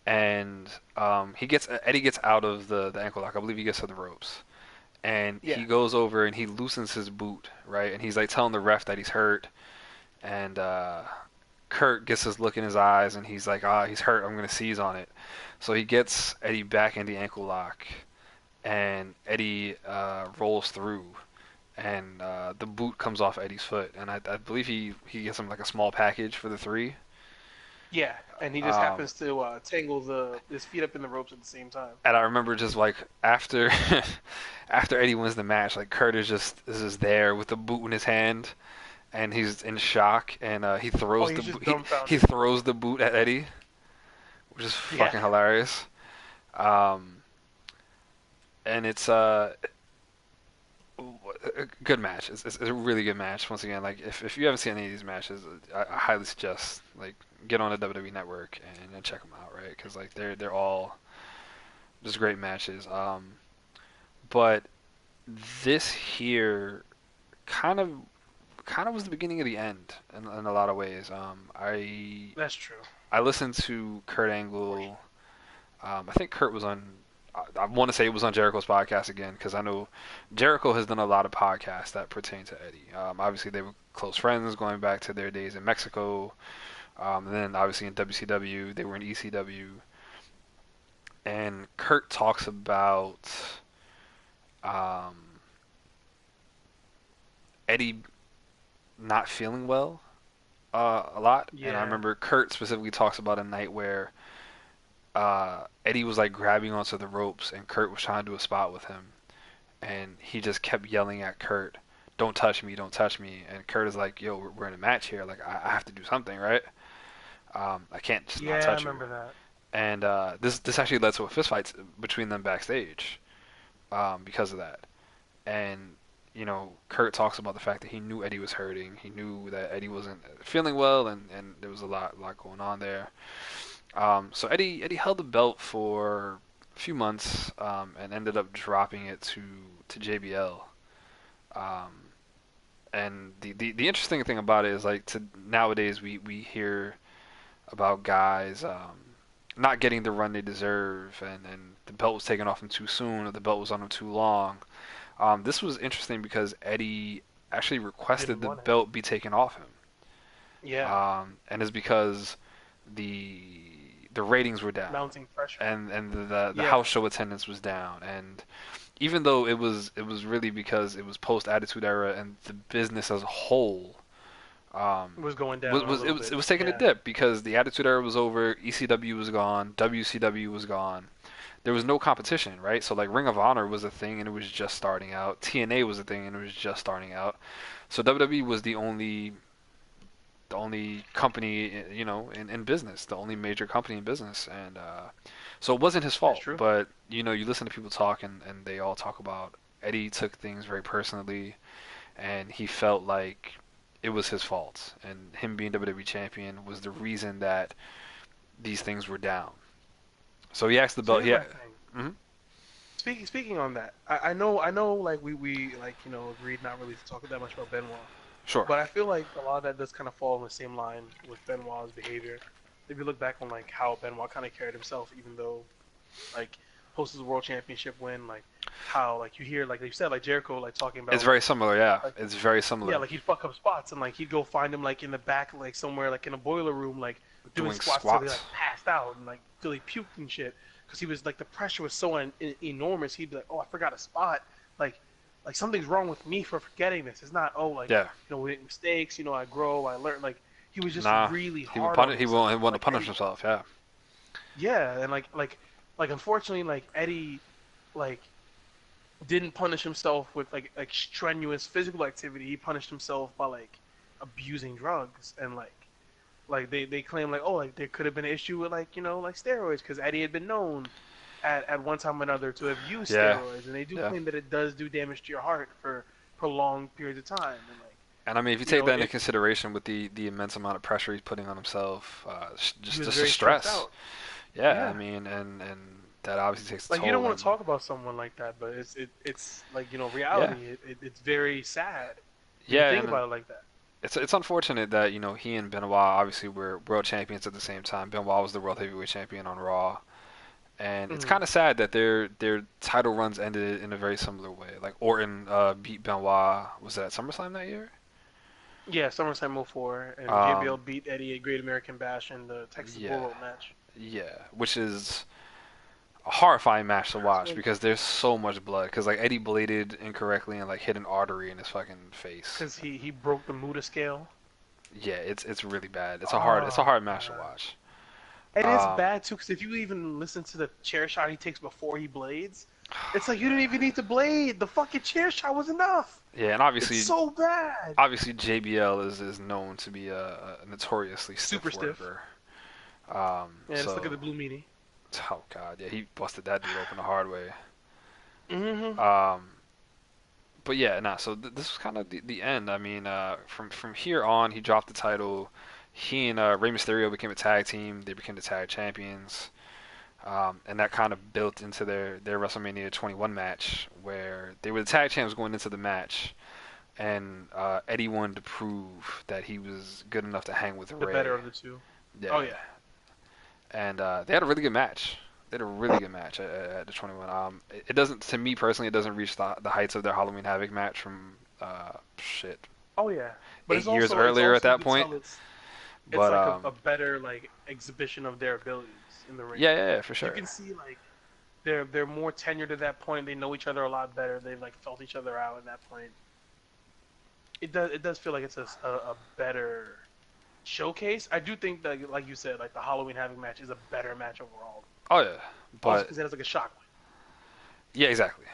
and Eddie gets out of the ankle lock. I believe he gets to the ropes, and Yeah, he goes over and he loosens his boot, right? And he's like telling the ref that he's hurt, and Kurt gets this look in his eyes, and he's like, he's hurt. I'm gonna seize on it. So he gets Eddie back in the ankle lock, and Eddie rolls through, and the boot comes off Eddie's foot, and I believe he gets him like a small package for the three. yeah, and he just Um, happens to tangle his feet up in the ropes at the same time. and I remember just like after after Eddie wins the match, like Kurt is just there with the boot in his hand, and he's in shock, and Oh, he's just he dumbfounded. throws the boot at Eddie, which is Yeah, fucking hilarious. Um, and it's a good match. It's a really good match. Once again, like if you haven't seen any of these matches, I highly suggest like get on the WWE Network and check them out, right? Because like they're all just great matches. But this here kind of kind of was the beginning of the end in a lot of ways. that's true. I listened to Kurt Angle. I think Kurt was on. I want to say it was on Jericho's podcast again because I know Jericho has done a lot of podcasts that pertain to Eddie. Obviously, they were close friends going back to their days in Mexico. And then obviously in WCW, they were in ECW. And Kurt talks about um, Eddie not feeling well a lot. And I Yeah, remember Kurt specifically talks about a night where Eddie was like grabbing onto the ropes, and Kurt was trying to do a spot with him, and he just kept yelling at Kurt, "Don't touch me, don't touch me." And Kurt is like, "Yo, we're in a match here. Like, I have to do something, right? I can't just not yeah, I touch you." remember that. And this actually led to a fist fight between them backstage because of that. And Kurt talks about the fact that he knew Eddie was hurting. He knew that Eddie wasn't feeling well, and there was a lot going on there. So Eddie held the belt for a few months and ended up dropping it to JBL. Um, and the interesting thing about it is like nowadays we hear about guys not getting the run they deserve, and the belt was taken off them too soon, or the belt was on them too long. This was interesting because Eddie actually requested Didn't the want it. belt be taken off him, Yeah, and it's because the the ratings were down, mounting pressure. and the Yeah, house show attendance was down, and even though it was really because it was post Attitude Era and the business as a whole it was going was down a was little bit. it was taking a Yeah, dip because the Attitude Era was over, ECW was gone, WCW was gone. There was no competition, right? So like Ring of Honor was a thing and it was just starting out. TNA was a thing and it was just starting out. So WWE was the only company in business, the only major company in business, and so it wasn't his that's fault. true. But you listen to people talk, and they all talk about Eddie took things very personally, and he felt like it was his fault, and him being WWE champion was the reason that these things were down. So he asked the So belt. here's Yeah. my thing. Hmm. Speaking on that, I know like we like agreed not really to talk that much about Benoit, Sure. but I feel like a lot of that does kind of fall in the same line with Benoit's behavior. If you look back on like how Benoit kind of carried himself, even though like post his world championship win, like how like you hear like you said like Jericho like talking It's about very similar, yeah. like It's very yeah, similar. like he'd fuck up spots and like he'd go find him like in the back, like somewhere, like in a boiler room, like doing Doing squats till he squats. like passed out and like till he puked and shit. Because he was like the pressure was so enormous. He'd be like, oh, I forgot a spot. Like, like something's wrong with me for forgetting this. It's not oh like Yeah. we make mistakes. I grow, I learn. Like he was just Nah. really He would hard on punish. himself. He want to Like punish Eddie himself. was. Yeah. Yeah, and like unfortunately like Eddie like didn't punish himself with like strenuous physical activity. He punished himself by like abusing drugs and like they claim like oh like there could have been an issue with like like steroids because Eddie had been known at one time or another to have used Yeah. steroids and they do Yeah. claim that it does do damage to your heart for prolonged periods of time and like And I mean, if you take that into it consideration with the immense amount of pressure he's putting on himself, he was just the very stressed stress. out. Yeah. I Yeah. mean, and that obviously takes a Like you don't toll. want to And talk about someone like that, but it's like yeah. reality. It's very sad when you Yeah. think And about it like that. it's unfortunate that he and Benoit obviously were world champions at the same time. Benoit was the world heavyweight champion on Raw, and it's Hmm. kind of sad that their title runs ended in a very similar way. Like Orton beat Benoit, was that at SummerSlam that year? Yeah, SummerSlam '04, and JBL Um, beat Eddie at Great American Bash in the Texas Bull yeah, Rope match. yeah, which is a horrifying match to watch So, because there's so much blood. Because like Eddie bladed incorrectly and like hit an artery in his fucking face. because he broke the Muda scale. Yeah, it's really bad. It's a Oh hard match to man, watch. and it's Um, bad too because if you even listen to the chair shot he takes before he blades, it's like you didn't even need to blade. The fucking chair shot was enough. yeah, and It's obviously so bad. JBL is known to be a notoriously Super stiff stiff. worker. Yeah, just look at So the Blue Meanie. oh god, yeah, he busted that dude open the hard way. Hmm. Um, but yeah, nah. So this was kind of the end. I mean, from here on, he dropped the title. He and Rey Mysterio became a tag team. They became the tag champions. And that kind of built into their WrestleMania 21 match, where they were the tag champs going into the match, and Eddie wanted to prove that he was good enough to hang with The Ray. better of the two. Oh Yeah, yeah. and they had a really good match. They had a really good match at the 21. It doesn't, to me personally, it doesn't reach the heights of their Halloween Havoc match from shit Oh yeah. But 8 years it's earlier at also you that can point. tell it's But like a better like exhibition of their abilities in the ring. yeah, for You sure. can see like they're more tenured at that point. They know each other a lot better. They've like felt each other out at that point. It does feel like it's a better showcase. I do think that like you said, like the Halloween Havoc match is a better match overall. Oh yeah, Also but because it has like a shockwave. yeah, exactly.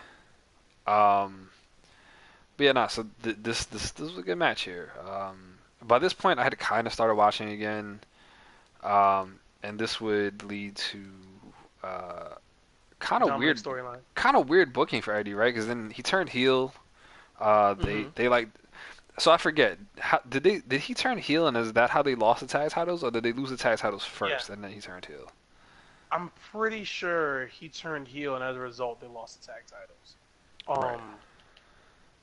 Um, but yeah, nah. So this was a good match here. By this point, I had kind of started watching again, and this would lead to uh, Dominic storyline. kind of weird booking for Eddie, right? Because then he turned heel. Hmm. They like, so I forget. How, did he turn heel, and is that how they lost the tag titles, or did they lose the tag titles Yeah, first and then he turned heel? I'm pretty sure he turned heel, and as a result, they lost the tag titles. Right.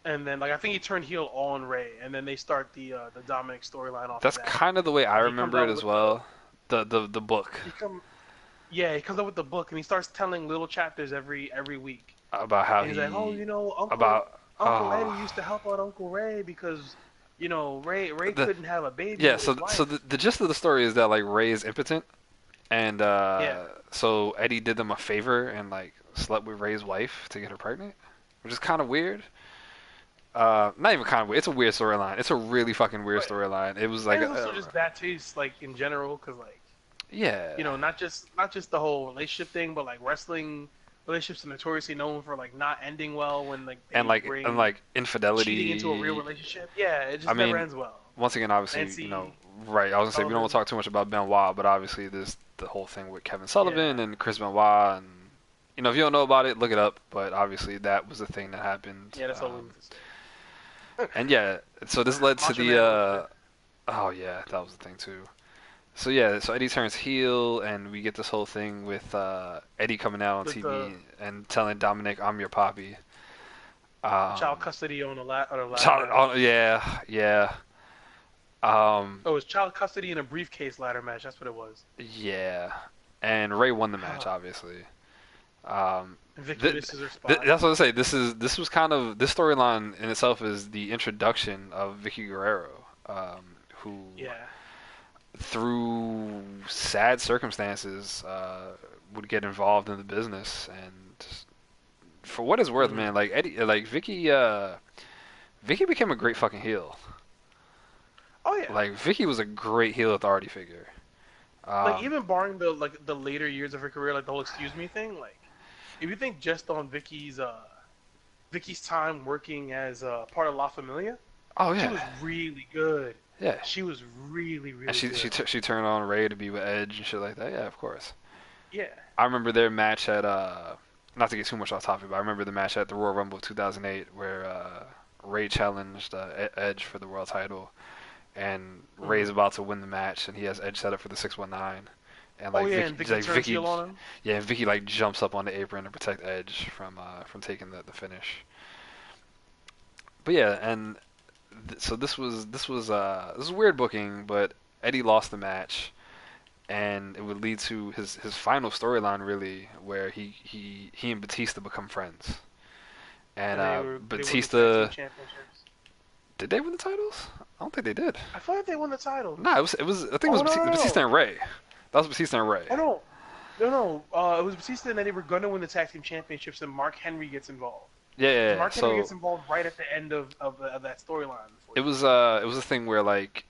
And then like I think he turned heel on Ray, and then they start the Dominic storyline off of That's that. kind of the way I And he comes remember it out as with the well. The book he come yeah he comes out with the book, and he starts telling little chapters every week. about how And he's like, oh, he Uncle about Eddie used to help out Uncle Ray because Ray the couldn't have a baby yeah. with his So wife. the gist of the story is that like Ray is impotent, and Yeah, so Eddie did them a favor and like slept with Ray's wife to get her pregnant, which is kind of weird. Not even kind of weird. It's a weird storyline. It's a really fucking weird but storyline. It was like, and it's also just bad taste like in general because like yeah, not just the whole relationship thing, but like wrestling relationships are notoriously known for like not ending well when like and they bring like cheating into a real infidelity. relationship. Yeah, it I just never means ends well. once again, obviously, Nancy right. I was gonna say we don't want to Sullivan. talk too much about Benoit, but obviously there's the whole thing with Kevin Yeah, Sullivan and Chris Benoit, and if you don't know about it, look it up. But obviously that was the thing that happened. yeah, that's all we need to say. And yeah, so this led to Macho Man was good. oh yeah, that was the thing too. So yeah, so Eddie turns heel, and we get this whole thing with Eddie coming out on With the TV and telling Dominic, "I'm your poppy." child Um, custody on a ladder oh, match. yeah, yeah, um, Oh, it was child custody in a briefcase ladder match. That's what it was. yeah. And Ray won the match, obviously. Vicky th- misses her spot. that's what I say. This was kind of this storyline in itself is the introduction of Vicky Guerrero, who Yeah. through sad circumstances would get involved in the business, and for what it's worth, Hmm. man, like Eddie, like Vicky became a great fucking heel. Oh yeah. Like Vicky was a great heel authority figure. Like Um, even barring the later years of her career, like the whole excuse me thing, like if you think just on Vicky's time working as part of La Familia, oh she yeah, was really good. yeah. She was really And really good. she turned on Ray to be with Edge and shit like that. Yeah, of course. Yeah. I remember their match at not to get too much off topic, but I remember the match at the Royal Rumble 2008 where Ray challenged Edge for the world title, and Ray's Hmm. about to win the match, and he has Edge set up for the 619, and Oh yeah, and Vicky Like turns Vicky, heel on him. yeah, Vicky like jumps up on the apron to protect Edge from taking the finish. But yeah, and so this was weird booking, but Eddie lost the match, and it would lead to his final storyline really, where he and Batista become friends. And And they won the tag team Batista, championships. did they win the titles? I don't think they did. I feel like they won the titles. No, it was I think it was Oh no no Batista no! and Ray. That was Batista and Ray. Oh no! No no! It was Batista and they were gonna win the tag team championships, and Mark Henry gets involved. Yeah, yeah, Because yeah. Mark Henry So gets involved right at the end of that storyline. it was a thing where like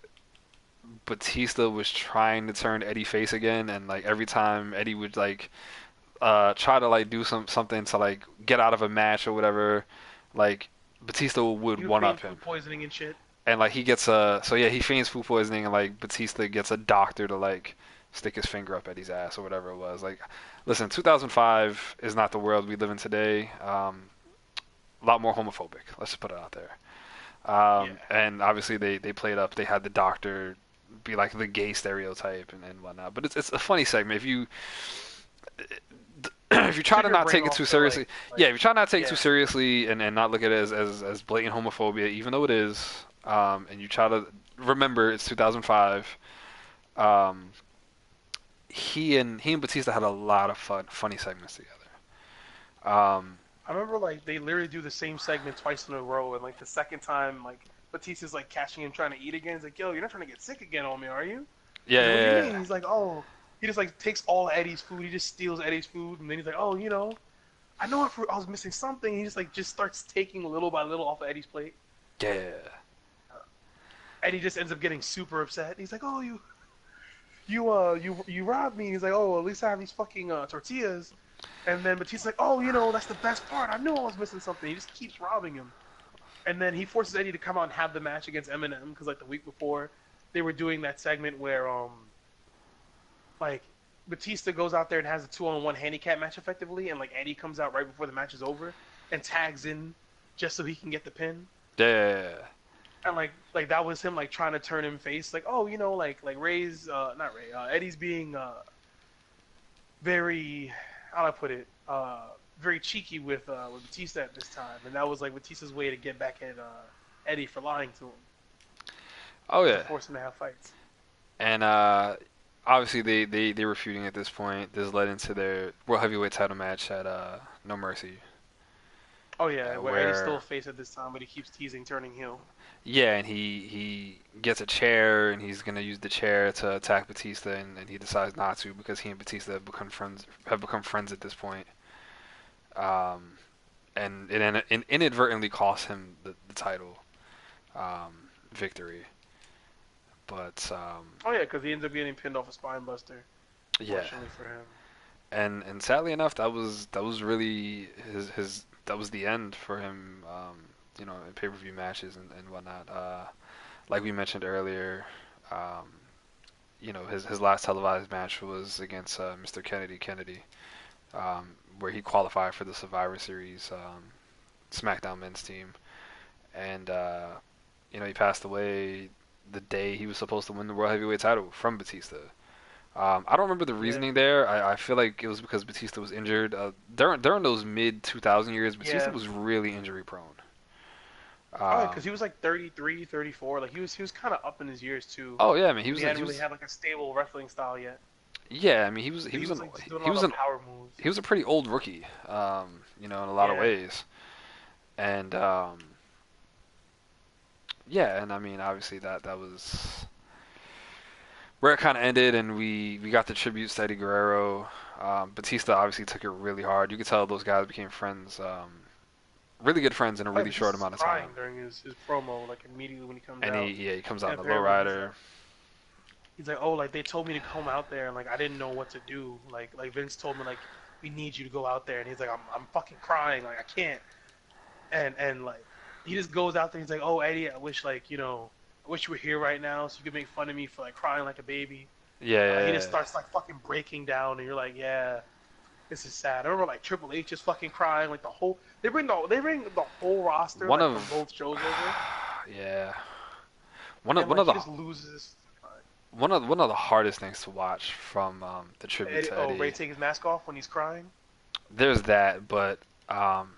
Batista was trying to turn Eddie face again, and like every time Eddie would like try to like do something to like get out of a match or whatever, like Batista would He would one feign up him. food poisoning and shit. And like he gets a so yeah he feigns food poisoning, and like Batista gets a doctor to like stick his finger up Eddie's ass or whatever it was. Like, listen, 2005 is not the world we live in today. A lot more homophobic. Let's just put it out there. Yeah. And obviously they played up. They had the doctor be like the gay stereotype and whatnot. But it's a funny segment if you if you try Took to your not brain take it off too the seriously, yeah, if you try not to take it too yeah. seriously and not look at it as blatant homophobia, even though it is, and you try to remember it's 2005, um, he and Batista had a lot of funny segments together. I remember like they literally do the same segment twice in a row, and like the second time, like Batista's like catching him trying to eat again. He's like, "Yo, you're not trying to get sick again on me, are you?" Yeah, He's like, "What do you yeah, mean?" yeah, He's like, "Oh." He just like takes all Eddie's food. He just steals Eddie's food, and then he's like, "Oh, I know I was missing something." He just starts taking little by little off of Eddie's plate. yeah. Eddie just ends up getting super upset. He's like, "Oh, you robbed me." He's like, "Oh, at least I have these fucking tortillas." And then Batista's like, "Oh, that's the best part. I knew I was missing something." He just keeps robbing him. And then he forces Eddie to come out and have the match against Eminem because like the week before they were doing that segment where like Batista goes out there and has a 2-on-1 handicap match effectively, and like Eddie comes out right before the match is over and tags in just so he can get the pin. Yeah. And like that was him like trying to turn him face, like, oh, like Ray's not Ray, Eddie's being very, how do I put it, very cheeky with Batista at this time, and that was like Batista's way to get back at Eddie for lying to him, Oh to yeah. force him to have fights. And obviously they were feuding at this point. This led into their world heavyweight title match at No Mercy, Oh yeah, where Eddie's still a where face at this time, but he keeps teasing turning heel. yeah, and he gets a chair and he's gonna use the chair to attack Batista, and he decides not to because he and Batista have become friends at this point. Um, and it inadvertently cost him the title victory. But Oh yeah, because he ends up getting pinned off a spine buster, yeah, fortunately for him. and sadly enough, that was really his that was the end for him. In pay-per-view matches and whatnot. Like we mentioned earlier, um, his last televised match was against Mr. Kennedy, where he qualified for the Survivor Series SmackDown Men's team, and he passed away the day he was supposed to win the World Heavyweight title from Batista. I don't remember the Yeah, reasoning there. I feel like it was because Batista was injured. During those mid 2000 years, Batista yeah. was really injury prone. Oh yeah, Um, because he was like 33, 34. Like he was kind of up in his years too, oh yeah, man, he and was he hadn't he really was had like a stable wrestling style yet. Yeah, I mean He was like just doing a he lot was of an power moves. he was a pretty old rookie, in a lot of Yeah. ways. And yeah, and I mean obviously that was where it kind of ended, and we got the tributes to Eddie Guerrero. Batista obviously took it really hard. You could tell those guys became friends, really good friends in a Oh, yeah, really short Batista's amount of time. crying during his promo, like immediately when he comes And out. he comes out And in the apparently lowrider. he's like, oh, like they told me to come out there and like I didn't know what to do. Like Vince told me like we need you to go out there, and he's like I'm fucking crying, like I can't. And like he just goes out there. He's like, oh Eddie, I wish like I wish you were here right now so you could make fun of me for like crying like a baby. Yeah, He yeah, just yeah. starts like fucking breaking down, and you're like, yeah, this is sad. I remember like Triple H is fucking crying, like the whole they bring the whole roster One like from of both shows over, yeah, and one like of he the just loses. one of the hardest things to watch from the tribute Eddie, to oh, Ray Eddie. take his mask off when he's crying. There's that, but um,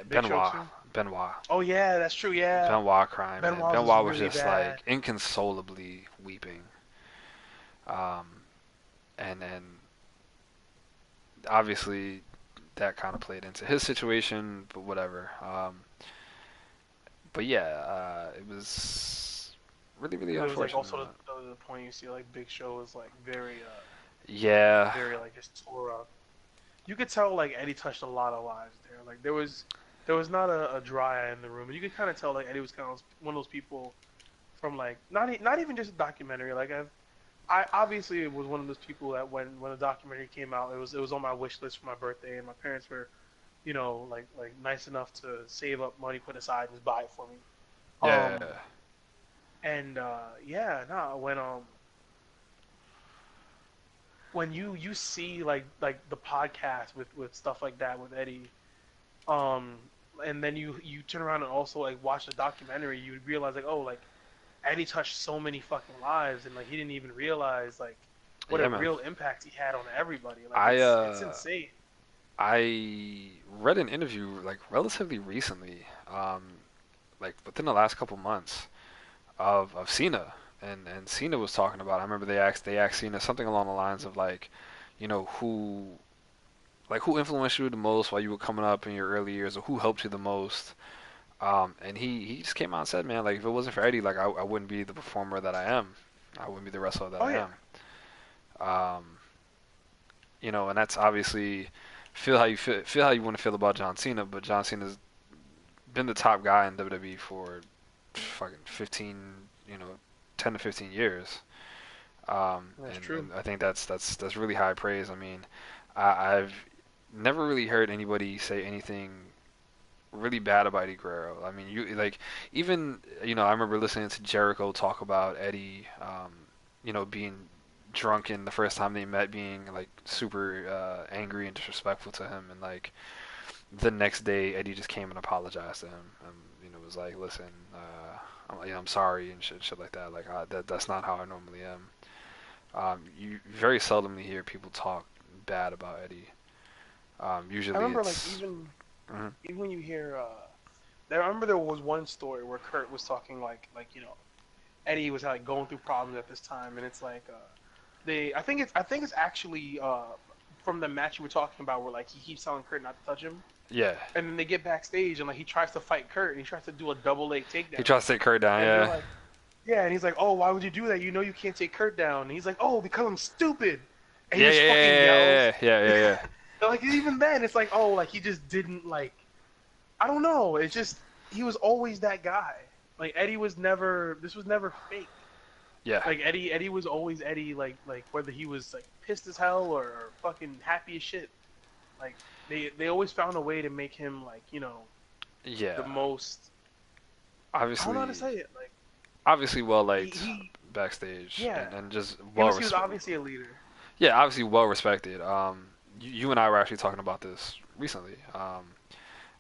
Big Show Benoit, too. Benoit, Oh yeah, that's true. Yeah, Benoit crying, man. Benoit's was Benoit was really just bad. like inconsolably weeping. Um, and obviously that kind of played into his situation, but whatever. But yeah, it was really, really And there was like unfortunate. also the point you see like Big Show was like Yeah, very like just tore up. You could tell like Eddie touched a lot of lives there. Like there was not a dry eye in the room, and you could kind of tell like Eddie was kind of one of those people from like not even just a documentary. Like I obviously was one of those people that when the documentary came out, it was on my wish list for my birthday, and my parents were like nice enough to save up money, put aside, and just buy it for me. yeah, Um and yeah, nah, when you see like the podcast with stuff like that with Eddie, um, and then you turn around and also like watch the documentary, you realize like oh like Eddie touched so many fucking lives, and like he didn't even realize like what yeah, a man. real impact he had on everybody. Like I it's insane. I read an interview like relatively recently, like within the last couple months of Cena, and Cena was talking about. I remember they asked Cena something along the lines of like, who who influenced you the most while you were coming up in your early years, or who helped you the most. And he just came out and said, man, like if it wasn't for Eddie, like I wouldn't be the performer that I am. I wouldn't be the wrestler that Oh I yeah, am. And that's obviously feel how you want to feel about John Cena, but John Cena's been the top guy in WWE for fucking 15, 10 to 15 years. that's And true. I think that's really high praise. I mean, I've never really heard anybody say anything really bad about Eddie Guerrero. I mean, you like even I remember listening to Jericho talk about Eddie, being drunk in the first time they met, being like super angry and disrespectful to him, and like the next day Eddie just came and apologized to him, and was like, listen, I'm sorry and shit like that. Like that's not how I normally am. You very seldomly hear people talk bad about Eddie. I Usually remember like it's. Mhm. even when you hear I remember there was one story where Kurt was talking like Eddie was like going through problems at this time, and it's like they I think it's actually from the match you were talking about where like he keeps telling Kurt not to touch him, Yeah, and then they get backstage and like he tries to fight Kurt and he tries to do a double leg he takedown, tries to take Kurt down. and they're Yeah, like yeah, and he's like oh why would you do that, you know you can't take Kurt down, and he's like oh because I'm stupid, and he yeah, just yeah, fucking yeah, yells. yeah, yeah, yeah, yeah. Like even then it's like oh like he just didn't like I don't know, it's just he was always that guy. Like Eddie was never this was never fake. Yeah. Like Eddie was always Eddie. Like whether he was like pissed as hell or fucking happy as shit. Like they always found a way to make him like the Yeah. most. I don't know how to Obviously, say it. Like obviously well liked he backstage, yeah and just he was obviously a leader. yeah, obviously well respected. You and I were actually talking about this recently.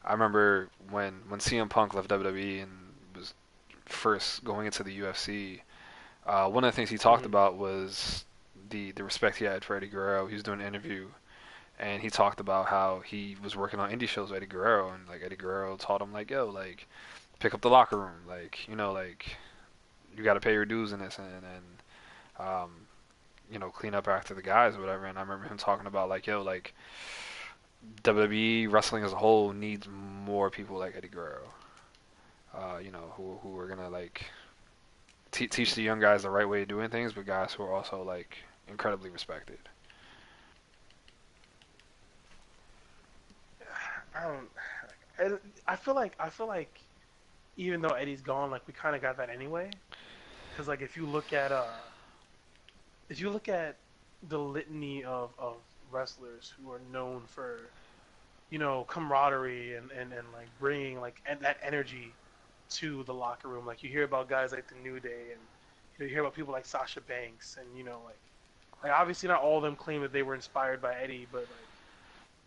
I remember when CM Punk left WWE and was first going into the UFC. One of the things he talked Hmm. about was the respect he had for Eddie Guerrero. He was doing an interview, and he talked about how he was working on indie shows with Eddie Guerrero, and like Eddie Guerrero taught him like, yo, like pick up the locker room, like like you got to pay your dues in this, and clean up after the guys or whatever. And I remember him talking about like, yo, like WWE wrestling as a whole needs more people like Eddie Guerrero. Who are gonna like teach the young guys the right way of doing things, but guys who are also like incredibly respected. I don't. And I feel like even though Eddie's gone, like we kind of got that anyway. Because like if you look at the litany of wrestlers who are known for camaraderie and like bringing like that energy to the locker room. Like you hear about guys like the New Day, and you hear about people like Sasha Banks, and like obviously not all of them claim that they were inspired by Eddie, but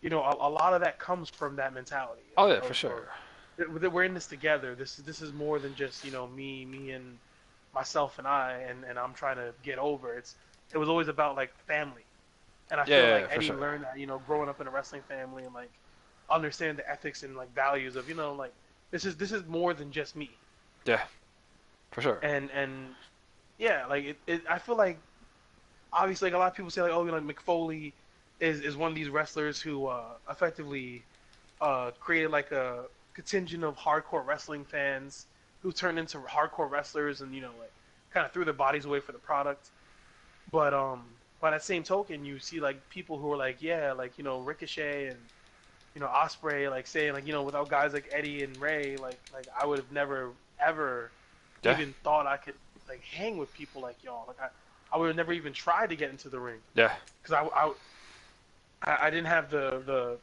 like a lot of that comes from that mentality Oh yeah, for of sure. that we're in this together. This is more than just me and myself and and I'm trying to get over. It was always about like family, and I feel Yeah, like yeah, for Eddie sure. learned that growing up in a wrestling family and like understand the ethics and like values of like this is more than just me. Yeah, for sure. And yeah, like I feel like obviously like a lot of people say like, oh, McFoley is one of these wrestlers who effectively created like a contingent of hardcore wrestling fans who turned into hardcore wrestlers and like kind of threw their bodies away for the product. But by that same token, you see like people who are like, yeah, like Ricochet and Osprey, like saying like without guys like Eddie and Ray, like I would have never ever Yeah, even thought I could like hang with people like y'all. Like I would have never even tried to get into the ring yeah, because I didn't have the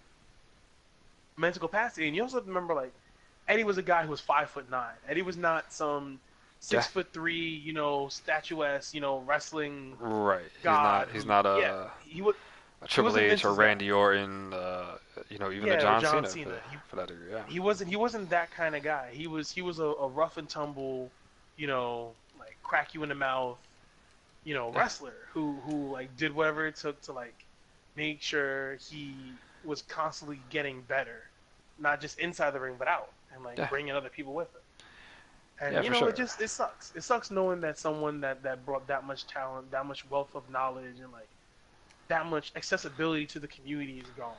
mental capacity. And you also have to remember like Eddie was a guy who was 5'9". Eddie was not some yeah. 6'3", statuesque, wrestling Right. He's not. god He's who, not yeah, a he Triple wasn't H or Vince's guy. Randy Orton. Even a Yeah, or John John Cena Cena. for that degree. Yeah. He wasn't that kind of guy. He was a rough and tumble, like crack you in the mouth, Yeah. wrestler who like did whatever it took to like make sure he was constantly getting better, not just inside the ring but out and like Yeah. bringing other people with him. And Yeah, for it sure. just it sucks. It sucks knowing that someone that brought that much talent, that much wealth of knowledge, and like that much accessibility to the community is gone.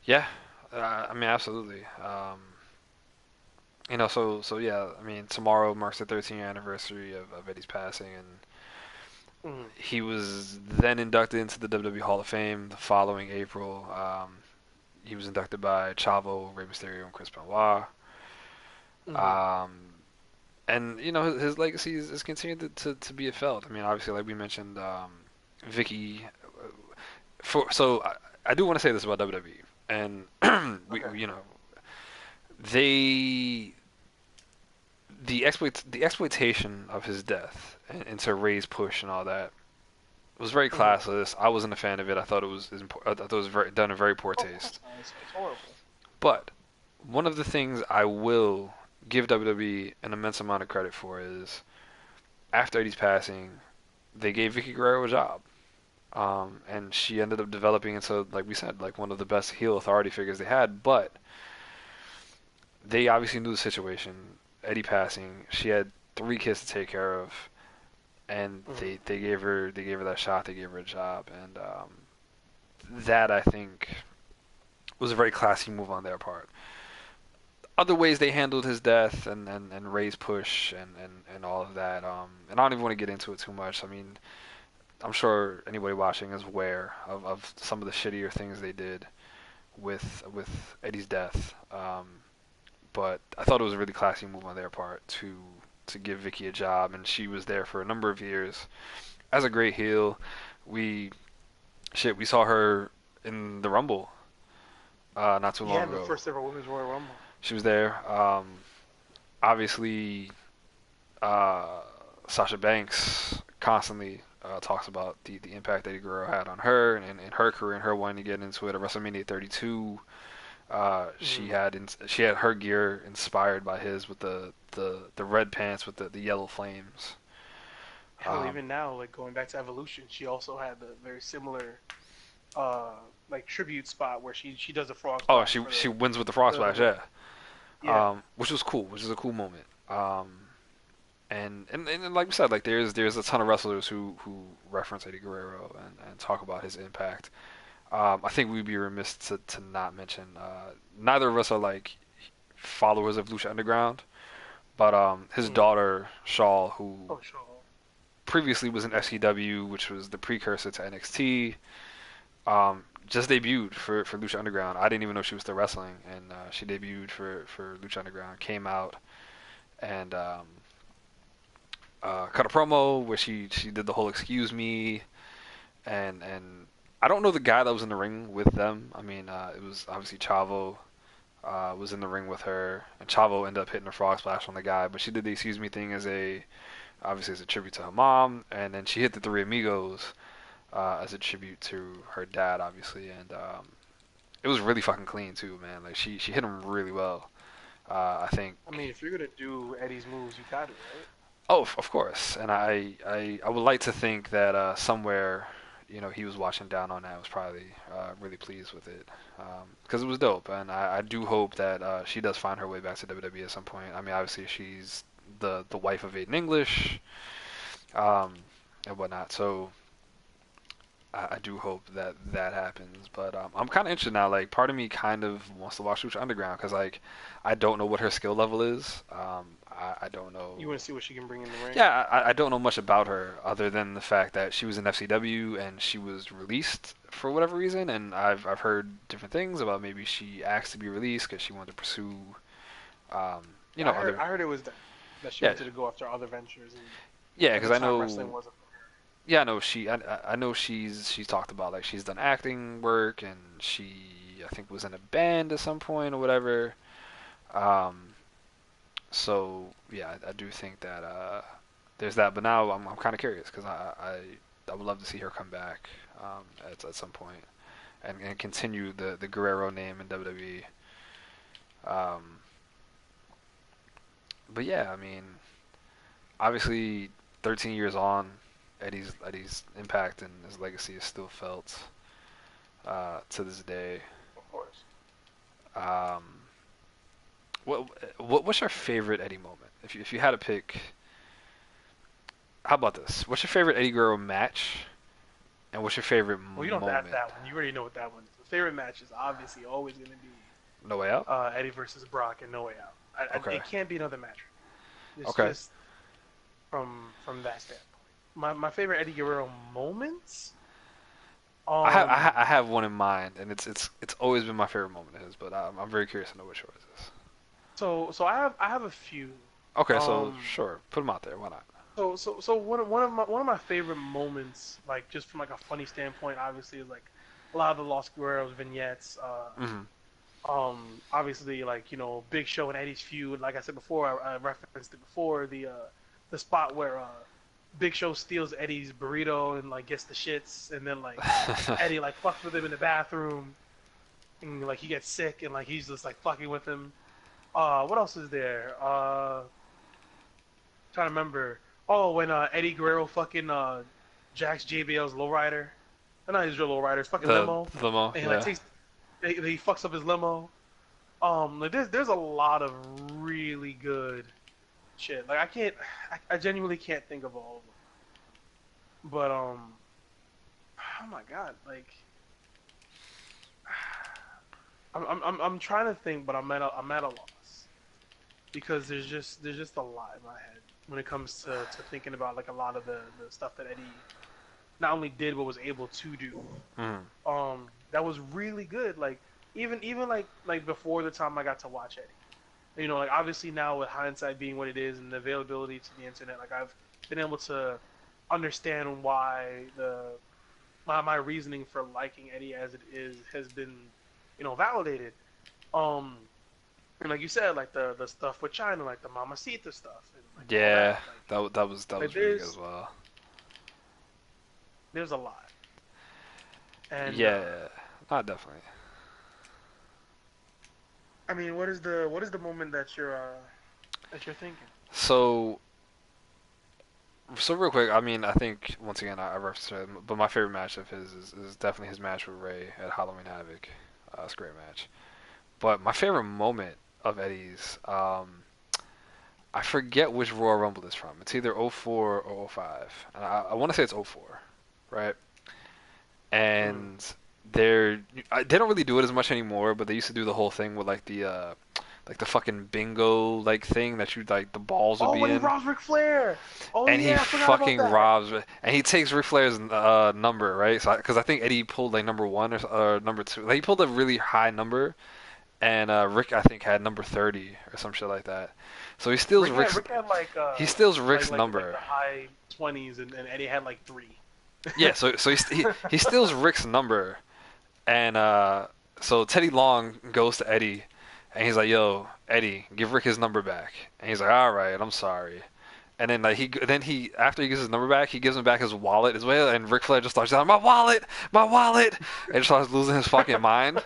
Yeah. I mean, absolutely. So yeah. I mean, tomorrow marks the 13th anniversary of Eddie's passing, and Mm-hmm. he was then inducted into the WWE Hall of Fame the following April. He was inducted by Chavo, Rey Mysterio, and Chris Benoit. Mm-hmm. Um, and his legacy is continued to be felt. I mean, obviously, like we mentioned, Vicky. I do want to say this about WWE, and we Okay. they the exploitation of his death and into Ray's push and all that was very Mm-hmm. classless. I wasn't a fan of it. I thought it was done in very poor Oh, of course taste. not. It's horrible. But one of the things I will give WWE an immense amount of credit for is after Eddie's passing, they gave Vicky Guerrero a job. And she ended up developing into, like we said, like one of the best heel authority figures they had. But they obviously knew the situation. Eddie passing, she had 3 kids to take care of, and Mm-hmm. they gave her that shot. They gave her a job, and that I think was a very classy move on their part. Other ways they handled his death and Ray's push and all of that. And I don't even want to get into it too much. I mean, I'm sure anybody watching is aware of some of the shittier things they did with Eddie's death. But I thought it was a really classy move on their part to give Vicky a job, and she was there for a number of years as a great heel. We we saw her in the Rumble not too Yeah, long in the ago. first ever Women's Royal Rumble. She was there. Obviously, uh, Sasha Banks constantly talks about the impact that Guerrero had on her and her career and her wanting to get into it. At WrestleMania 32, Mm-hmm. she had her gear inspired by his with the red pants with the yellow flames. Hell, Um, even now, like going back to Evolution, she also had the very similar uh like tribute spot where she does a frog oh, splash for she wins with the frog the splash, win. yeah. Yeah. Which was cool, which is a cool moment. And like we said, like there's a ton of wrestlers who reference Eddie Guerrero and talk about his impact. I think we'd be remiss to not mention. Neither of us are like followers of Lucha Underground, but his Mm. daughter Shaw, who Oh, sure. previously was in FCW, which was the precursor to NXT, just debuted for Lucha Underground. I didn't even know she was still wrestling, and she debuted for Lucha Underground. Came out and cut a promo where she did the whole "excuse me" and I don't know the guy that was in the ring with them. I mean, it was obviously Chavo was in the ring with her, and Chavo ended up hitting a frog splash on the guy. But she did the "excuse me" thing as a obviously as a tribute to her mom, and then she hit the Three Amigos as a tribute to her dad, obviously, and it was really fucking clean too, man. Like she hit him really well. I think. I mean, if you're gonna do Eddie's moves, you got it, right? Oh, of course, and I would like to think that somewhere, he was watching down on that. Was probably really pleased with it because it was dope, and I do hope that she does find her way back to WWE at some point. I mean, obviously she's the wife of Aiden English, um, and whatnot. So I do hope that that happens. But I'm kind of interested now. Like, part of me kind of wants to watch Lucha Underground because, like, I don't know what her skill level is. I don't know. You want to see what she can bring in the ring. Yeah, I don't know much about her other than the fact that she was in FCW and she was released for whatever reason. And I've heard different things about maybe she asked to be released because she wanted to pursue, um, Yeah, other. I heard it was that she Yeah, wanted to go after other ventures, and yeah, at because the I time wrestling know. wasn't. Yeah, I know I know she's talked about like she's done acting work and she I think was in a band at some point or whatever. Um, so yeah, I do think that there's that. But now I'm kind of curious because I would love to see her come back at some point and continue the Guerrero name in WWE. Um, but yeah, I mean, obviously, 13 years on, Eddie's impact and his legacy is still felt to this day. Of course. Um, what's your favorite Eddie moment? If you had to pick, how about this? What's your favorite Eddie Guerrero match, and what's your favorite Well, you don't have to ask moment? that one. You already know what that one is. The favorite match is obviously always going to be No Way Out. Eddie versus Brock and No Way Out. Okay. It can't be another match. It's Okay. just from that standpoint. My favorite Eddie Guerrero moments. I Um. have one in mind, and it's always been my favorite moment of his, but I'm very curious to know which yours is. So I have a few. Okay, so Um. sure, put them out there. Why not? So one of my favorite moments, like just from like a funny standpoint, obviously is like a lot of the Los Guerreros vignettes. Hmm. Obviously like Big Show and Eddie's feud. Like I said before, I referenced it before the spot where Big Show steals Eddie's burrito and like gets the shits, and then like Eddie like fucks with him in the bathroom, and like he gets sick, and like he's just like fucking with him. What else is there? Trying to remember. Oh, when Eddie Guerrero fucking jacks JBL's lowrider. Not his real lowrider, his fucking The limo, limo, and he like yeah. takes he fucks up his limo. Like there's a lot of really good shit. Like I genuinely can't think of all of them. But oh my god, like I'm trying to think, but I'm at a loss because there's just a lot in my head when it comes to thinking about like a lot of the stuff that Eddie not only did but was able to do. Mm. That was really good. Like even like before the time I got to watch Eddie. Like obviously now with hindsight being what it is and the availability to the internet, like I've been able to understand why my reasoning for liking Eddie as it is has been, validated. Um, and like you said, like the stuff with China, like the Mamacita stuff, and like all Yeah, that, that like was really good as well. there's a lot, and Yeah, not definitely. I mean, what is the moment that you're thinking? So real quick, I mean, I think once again I referenced it, but my favorite match of his is definitely his match with Ray at Halloween Havoc. It's a great match. But my favorite moment of Eddie's, I forget which Royal Rumble it's from. It's either '04 or '05. And I want to say it's '04, right? Mm. And they're they don't really do it as much anymore, but they used to do the whole thing with like the fucking bingo like thing that you like the balls would Oh, be when he in, robs Ric Flair. Oh and he yeah, I forgot about fucking that. robs and he takes Ric Flair's number, right? So because I think Eddie pulled like number one or number two, like he pulled a really high number, and Rick I think had number 30 or some shit like that. So Rick had he steals like Rick's like number. the high 20s, and Eddie had like three. Yeah, so he steals Rick's number, and so Teddy Long goes to Eddie, and he's like, "Yo, Eddie, give Rick his number back." And he's like, "All right, I'm sorry." And then like he after he gives his number back, he gives him back his wallet as well, and Ric Flair just starts yelling, my wallet," and starts losing his fucking mind.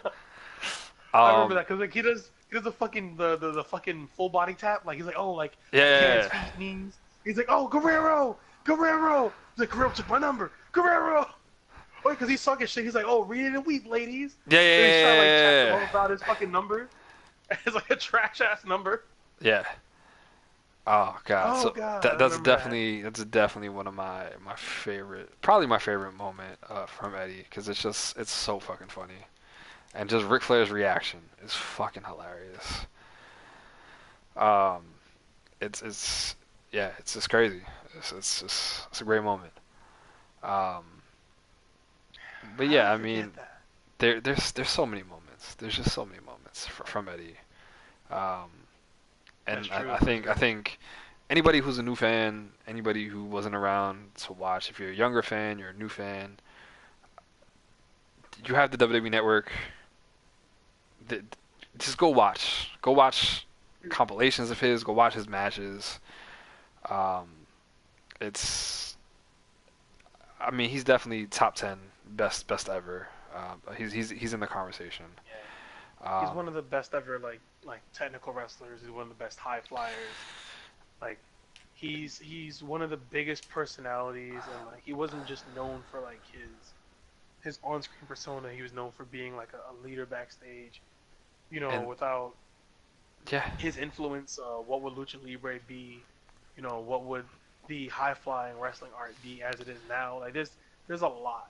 I remember Um, that because like he does the fucking the fucking full body tap. Like he's like, oh, like hands, yeah, feet, knees. He's like, oh, Guerrero. He's like, Guerrero took my number, Guerrero. Oh, because he's talking shit. He's like, oh, read it and weep, ladies. yeah, yeah, And he's trying to like chat them yeah, up about his fucking number. It's like a trash ass number. yeah. Oh god, Oh so god, I that's remember that. definitely one of my favorite, probably my favorite moment from Eddie, because it's so fucking funny, and just Ric Flair's reaction is fucking hilarious. Um, it's yeah, it's just crazy. It's a great moment. Um, but How do yeah, you I forget mean, that? there's so many moments. There's just so many moments from Eddie. Um, That's and true. That's I true. think anybody who's a new fan, anybody who wasn't around to watch, if you're a younger fan, you're a new fan, you have the WWE Network. th- just go watch compilations of his, go watch his matches. Um, it's, I mean, he's definitely top 10 best ever. He's in the conversation. Yeah. He's Um, one of the best ever like technical wrestlers. He's one of the best high flyers. Like he's one of the biggest personalities, and like he wasn't just known for like his on-screen persona. He was known for being like a leader backstage. You know, and without yeah, his influence, what would lucha libre be? You know, what would the high flying wrestling art be as it is now? Like there's a lot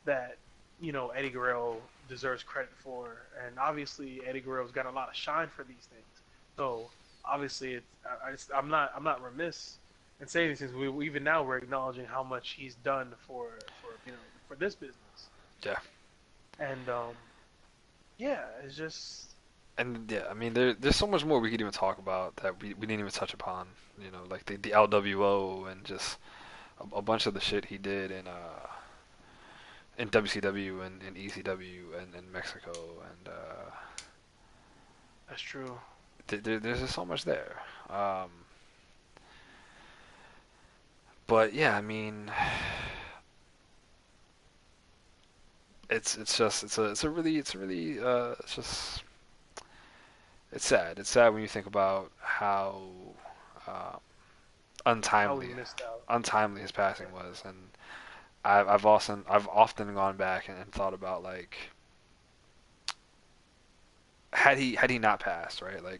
that Eddie Guerrero deserves credit for, and obviously Eddie Guerrero's got a lot of shine for these things. So obviously I'm not remiss in saying these things. Even now we're acknowledging how much he's done for this business, yeah. and yeah, it's just And yeah, I mean, there's so much more we could even talk about that we didn't even touch upon. You know, like the LWO and just a bunch of the shit he did in WCW and in ECW and in Mexico, and that's true. there's just so much there. But yeah, I mean, it's just it's a really it's just it's sad. It's sad when you think about how uh, How we untimely missed out. untimely his passing Yeah. was, and I've often gone back and thought about like had he not passed, right? Yeah.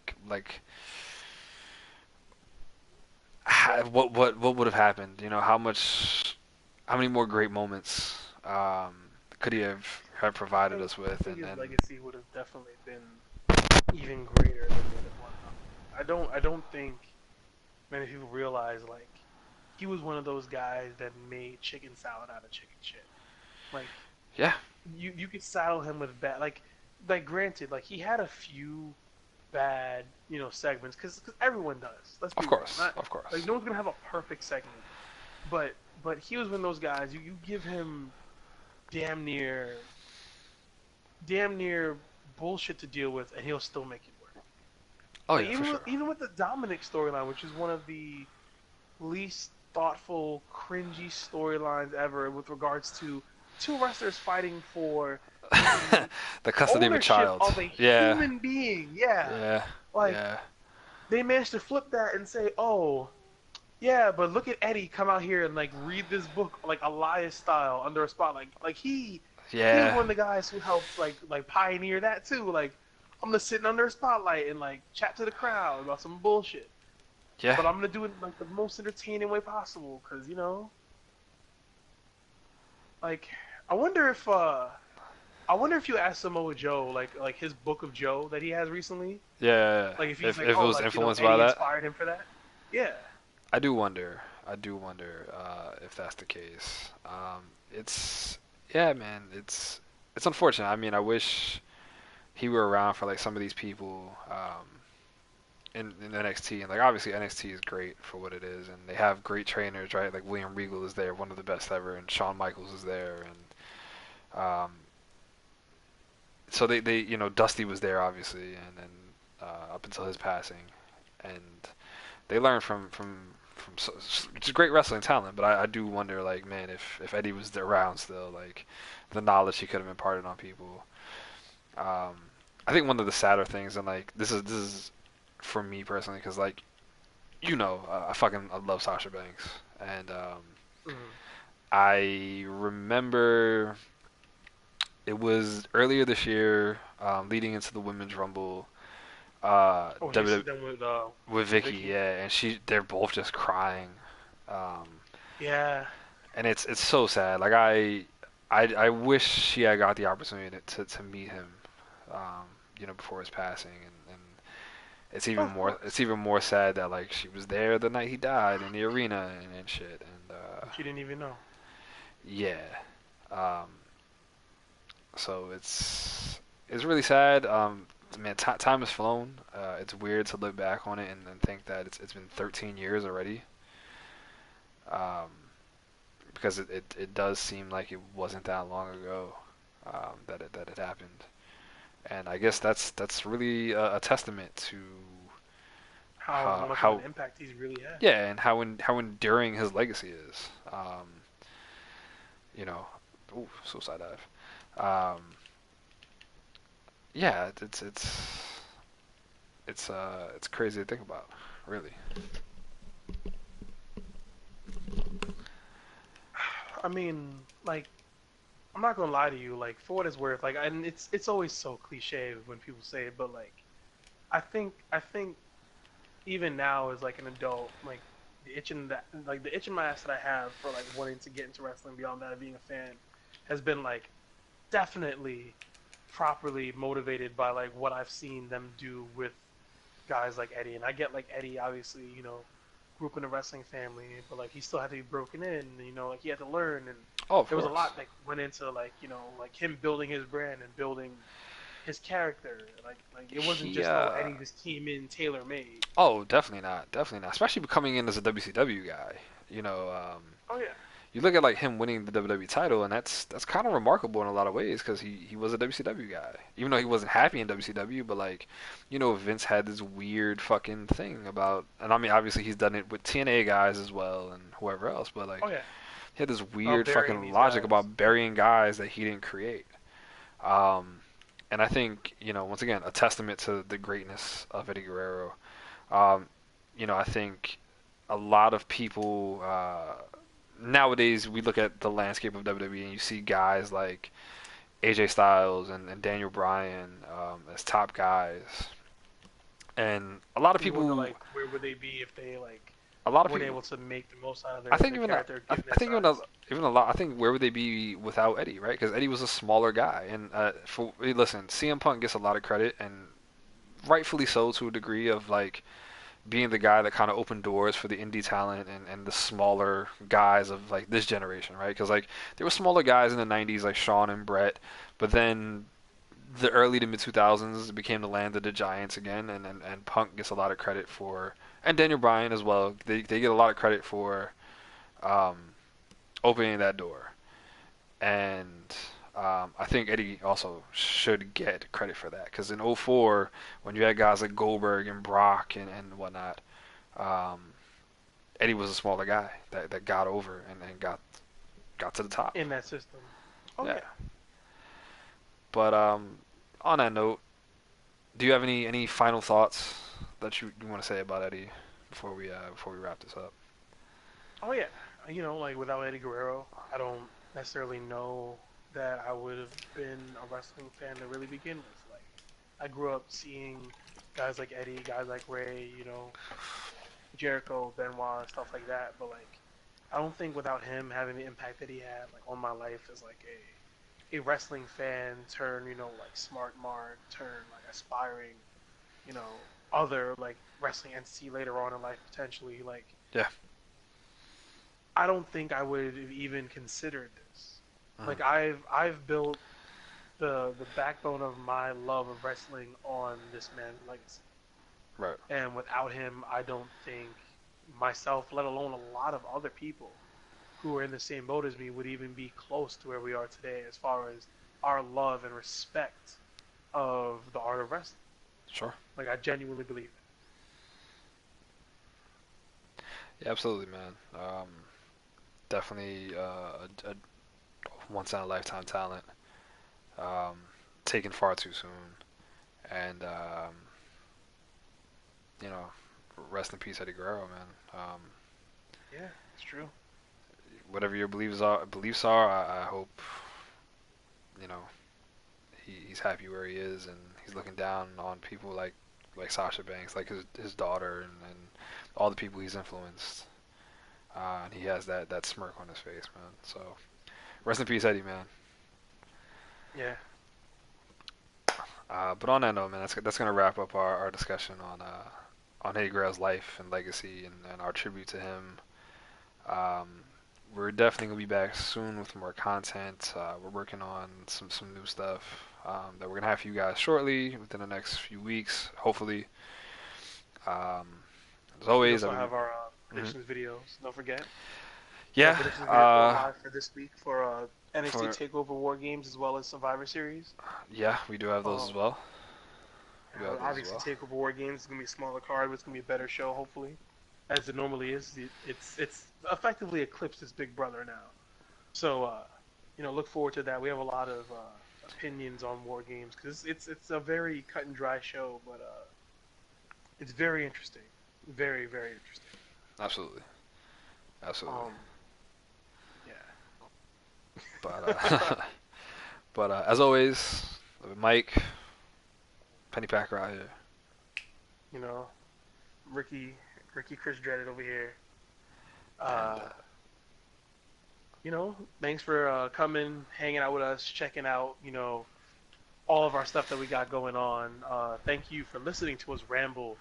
What would have happened? You know, how many more great moments could he have I provided think us I with? think his And legacy would have definitely been even greater than what it was. I don't think many people realize like he was one of those guys that made chicken salad out of chicken shit. Like yeah, you could saddle him with bad like granted like he had a few bad segments because everyone does. Let's be real. Not of like course. no one's gonna have a perfect segment, but he was one of those guys. You give him damn near damn near bullshit to deal with, and he'll still make it work. Oh Like yeah, for sure. even with the Dominic storyline, which is one of the least thoughtful, cringy storylines ever, with regards to two wrestlers fighting for the The custody of a ownership child. of a Yeah, human being. Yeah, yeah, like yeah, they managed to flip that and say, "Oh, yeah, but look at Eddie come out here and like read this book like Elias style under a spotlight. Like he was yeah. one of the guys who helped like pioneer that too. Like I'm just sitting under a spotlight and like chat to the crowd about some bullshit. Yeah, but I'm gonna do it in like the most entertaining way possible, cause like I wonder if uh I wonder if you ask Samoa Joe like his book of Joe that he has recently, yeah. like if he's like, If it oh, was like influenced by Eddie that, inspired him for that. Yeah. I do wonder. I do wonder if that's the case. It's yeah, man. It's unfortunate. I mean, I wish he were around for like some of these people in NXT, and like obviously NXT is great for what it is, and they have great trainers, right? Like William Regal is there, one of the best ever, and Shawn Michaels is there, and so they Dusty was there obviously, and then up until his passing, and they learned from it's great wrestling talent, but I do wonder like man if Eddie was around still, like the knowledge he could have imparted on people. Um, I think one of the sadder things, and like this is for me personally, because like I love Sasha Banks, and Mhm. I remember it was earlier this year, leading into the Women's Rumble. Oh, she W sit down with with Vicky, Vicky. yeah, and they're both just crying, um, Yeah. and it's so sad. Like I wish she had got the opportunity to meet him, um, before his passing, and Oh, of course. it's even more sad that like she was there the night he died in the arena and shit, and She didn't even know. yeah, um, so it's really sad. Man, time has flown. It's weird to look back on it and think that it's been 13 years already. Um, because it does seem like it wasn't that long ago that it happened, and I guess that's really a testament to How much of an how impact he's really had. yeah, and how enduring his legacy is. You know, ooh, suicide dive. Um, yeah, it's crazy to think about, really. I mean, like I'm not gonna lie to you. Like for what it's worth, like and it's always so cliche when people say it, but like I think even now as like an adult, like the itch in my ass that I have for like wanting to get into wrestling beyond that of being a fan has been like definitely properly motivated by like what I've seen them do with guys like Eddie. And I get like Eddie obviously, grew up in a wrestling family, but like he still had to be broken in, like he had to learn and Oh, of there was a course. lot that went into like, like him building his brand and building his character. Like it wasn't He just oh Eddie just came in tailor made. oh, definitely not. Especially coming in as a WCW guy. You know, Oh yeah. you look at like him winning the WWE title, and that's kind of remarkable in a lot of ways because he was a WCW guy, even though he wasn't happy in WCW. But like, Vince had this weird fucking thing about, and I mean, obviously he's done it with TNA guys as well and whoever else, but Oh like yeah. he had this weird Burying fucking these logic guys. about burying guys that he didn't create. Um, and I think once again a testament to the greatness of Eddie Guerrero. Um, I think a lot of people nowadays we look at the landscape of WWE and you see guys like AJ Styles and Daniel Bryan as top guys, and You wonder like where would they be if they like a lot of weren't people. able to make the most out of I think their even character given I their think size. even a lot. I think where would they be without Eddie, right? Because Eddie was a smaller guy, and listen, CM Punk gets a lot of credit, and rightfully so to a degree of like being the guy that kind of opened doors for the indie talent and the smaller guys of like this generation, right? Because like there were smaller guys in the '90s like Shawn and Brett, but then the early to mid 2000s became the land of the giants again, and Punk gets a lot of credit for, and Daniel Bryan as well. They get a lot of credit for um, opening that door, and I think Eddie also should get credit for that because in '04 when you had guys like Goldberg and Brock and whatnot, um, Eddie was a smaller guy that got over and got to the top. In that system. Oh Yeah. yeah. But on that note, do you have any final thoughts that you want to say about Eddie before we wrap this up? Oh yeah. Like without Eddie Guerrero, I don't necessarily know that I would have been a wrestling fan to really begin with. Like I grew up seeing guys like Eddie, guys like Ray, Jericho, Benoit, and stuff like that. But like, I don't think without him having the impact that he had like on my life as like a wrestling fan, turn like smart mark, turn like aspiring, other like wrestling entity later on in life potentially. Like, Yeah. I don't think I would have even considered this. Mhm. Like, I've built the backbone of my love of wrestling on this man's legacy. Right. And without him, I don't think myself, let alone a lot of other people who are in the same boat as me, would even be close to where we are today as far as our love and respect of the art of wrestling. Sure. Like, I genuinely believe Yeah, absolutely, man. Definitely a once in a lifetime talent. Um, taken far too soon, and you know, rest in peace, Eddie Guerrero, man. it. Yeah, it's true. Whatever your beliefs are, I hope you know he's happy where he is, and he's looking down on people like Sasha Banks, like his daughter, and all the people he's influenced. And he has that smirk on his face, man. So rest in peace, Eddie, man. Yeah. But on that note, man, that's gonna wrap up our discussion on Eddie Guerrero's life and legacy and our tribute to him. Um, we're definitely gonna be back soon with more content. We're working on some new stuff that we're gonna have for you guys shortly within the next few weeks, hopefully. Um, as We always, also have our predictions videos. Don't forget. We have yeah. predictions video going live for this week for NXT For Takeover War Games as well as Survivor Series. yeah, we do have those Um, as well. We do have those as Obviously, well. Takeover War Games is gonna be a smaller card, but it's gonna be a better show, hopefully, as it normally is. It's effectively eclipsed its big brother now. So, look forward to that. We have a lot of opinions on War Games because it's a very cut and dry show, but it's very interesting, very very interesting. Absolutely, absolutely. Um, yeah. But but as always, Mike, Penny Packer out here, you know, Ricky, Ricky Chris Dreaded over here. and Uh, thanks for coming, hanging out with us, checking out, all of our stuff that we got going on. Thank you for listening to us ramble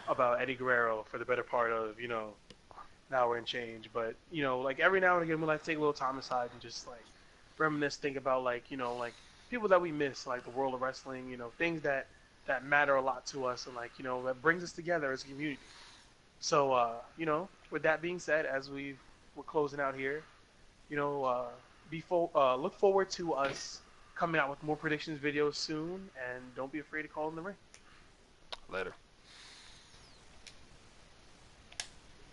about Eddie Guerrero for the better part of, an hour and change. But, like every now and again, we like to take a little time aside and just like reminisce, think about like, like people that we miss, like the world of wrestling, things that matter a lot to us and like, that brings us together as a community. So, with that being said, as we're closing out here, you know, look forward to us coming out with more predictions videos soon, and don't be afraid to call in the ring. later.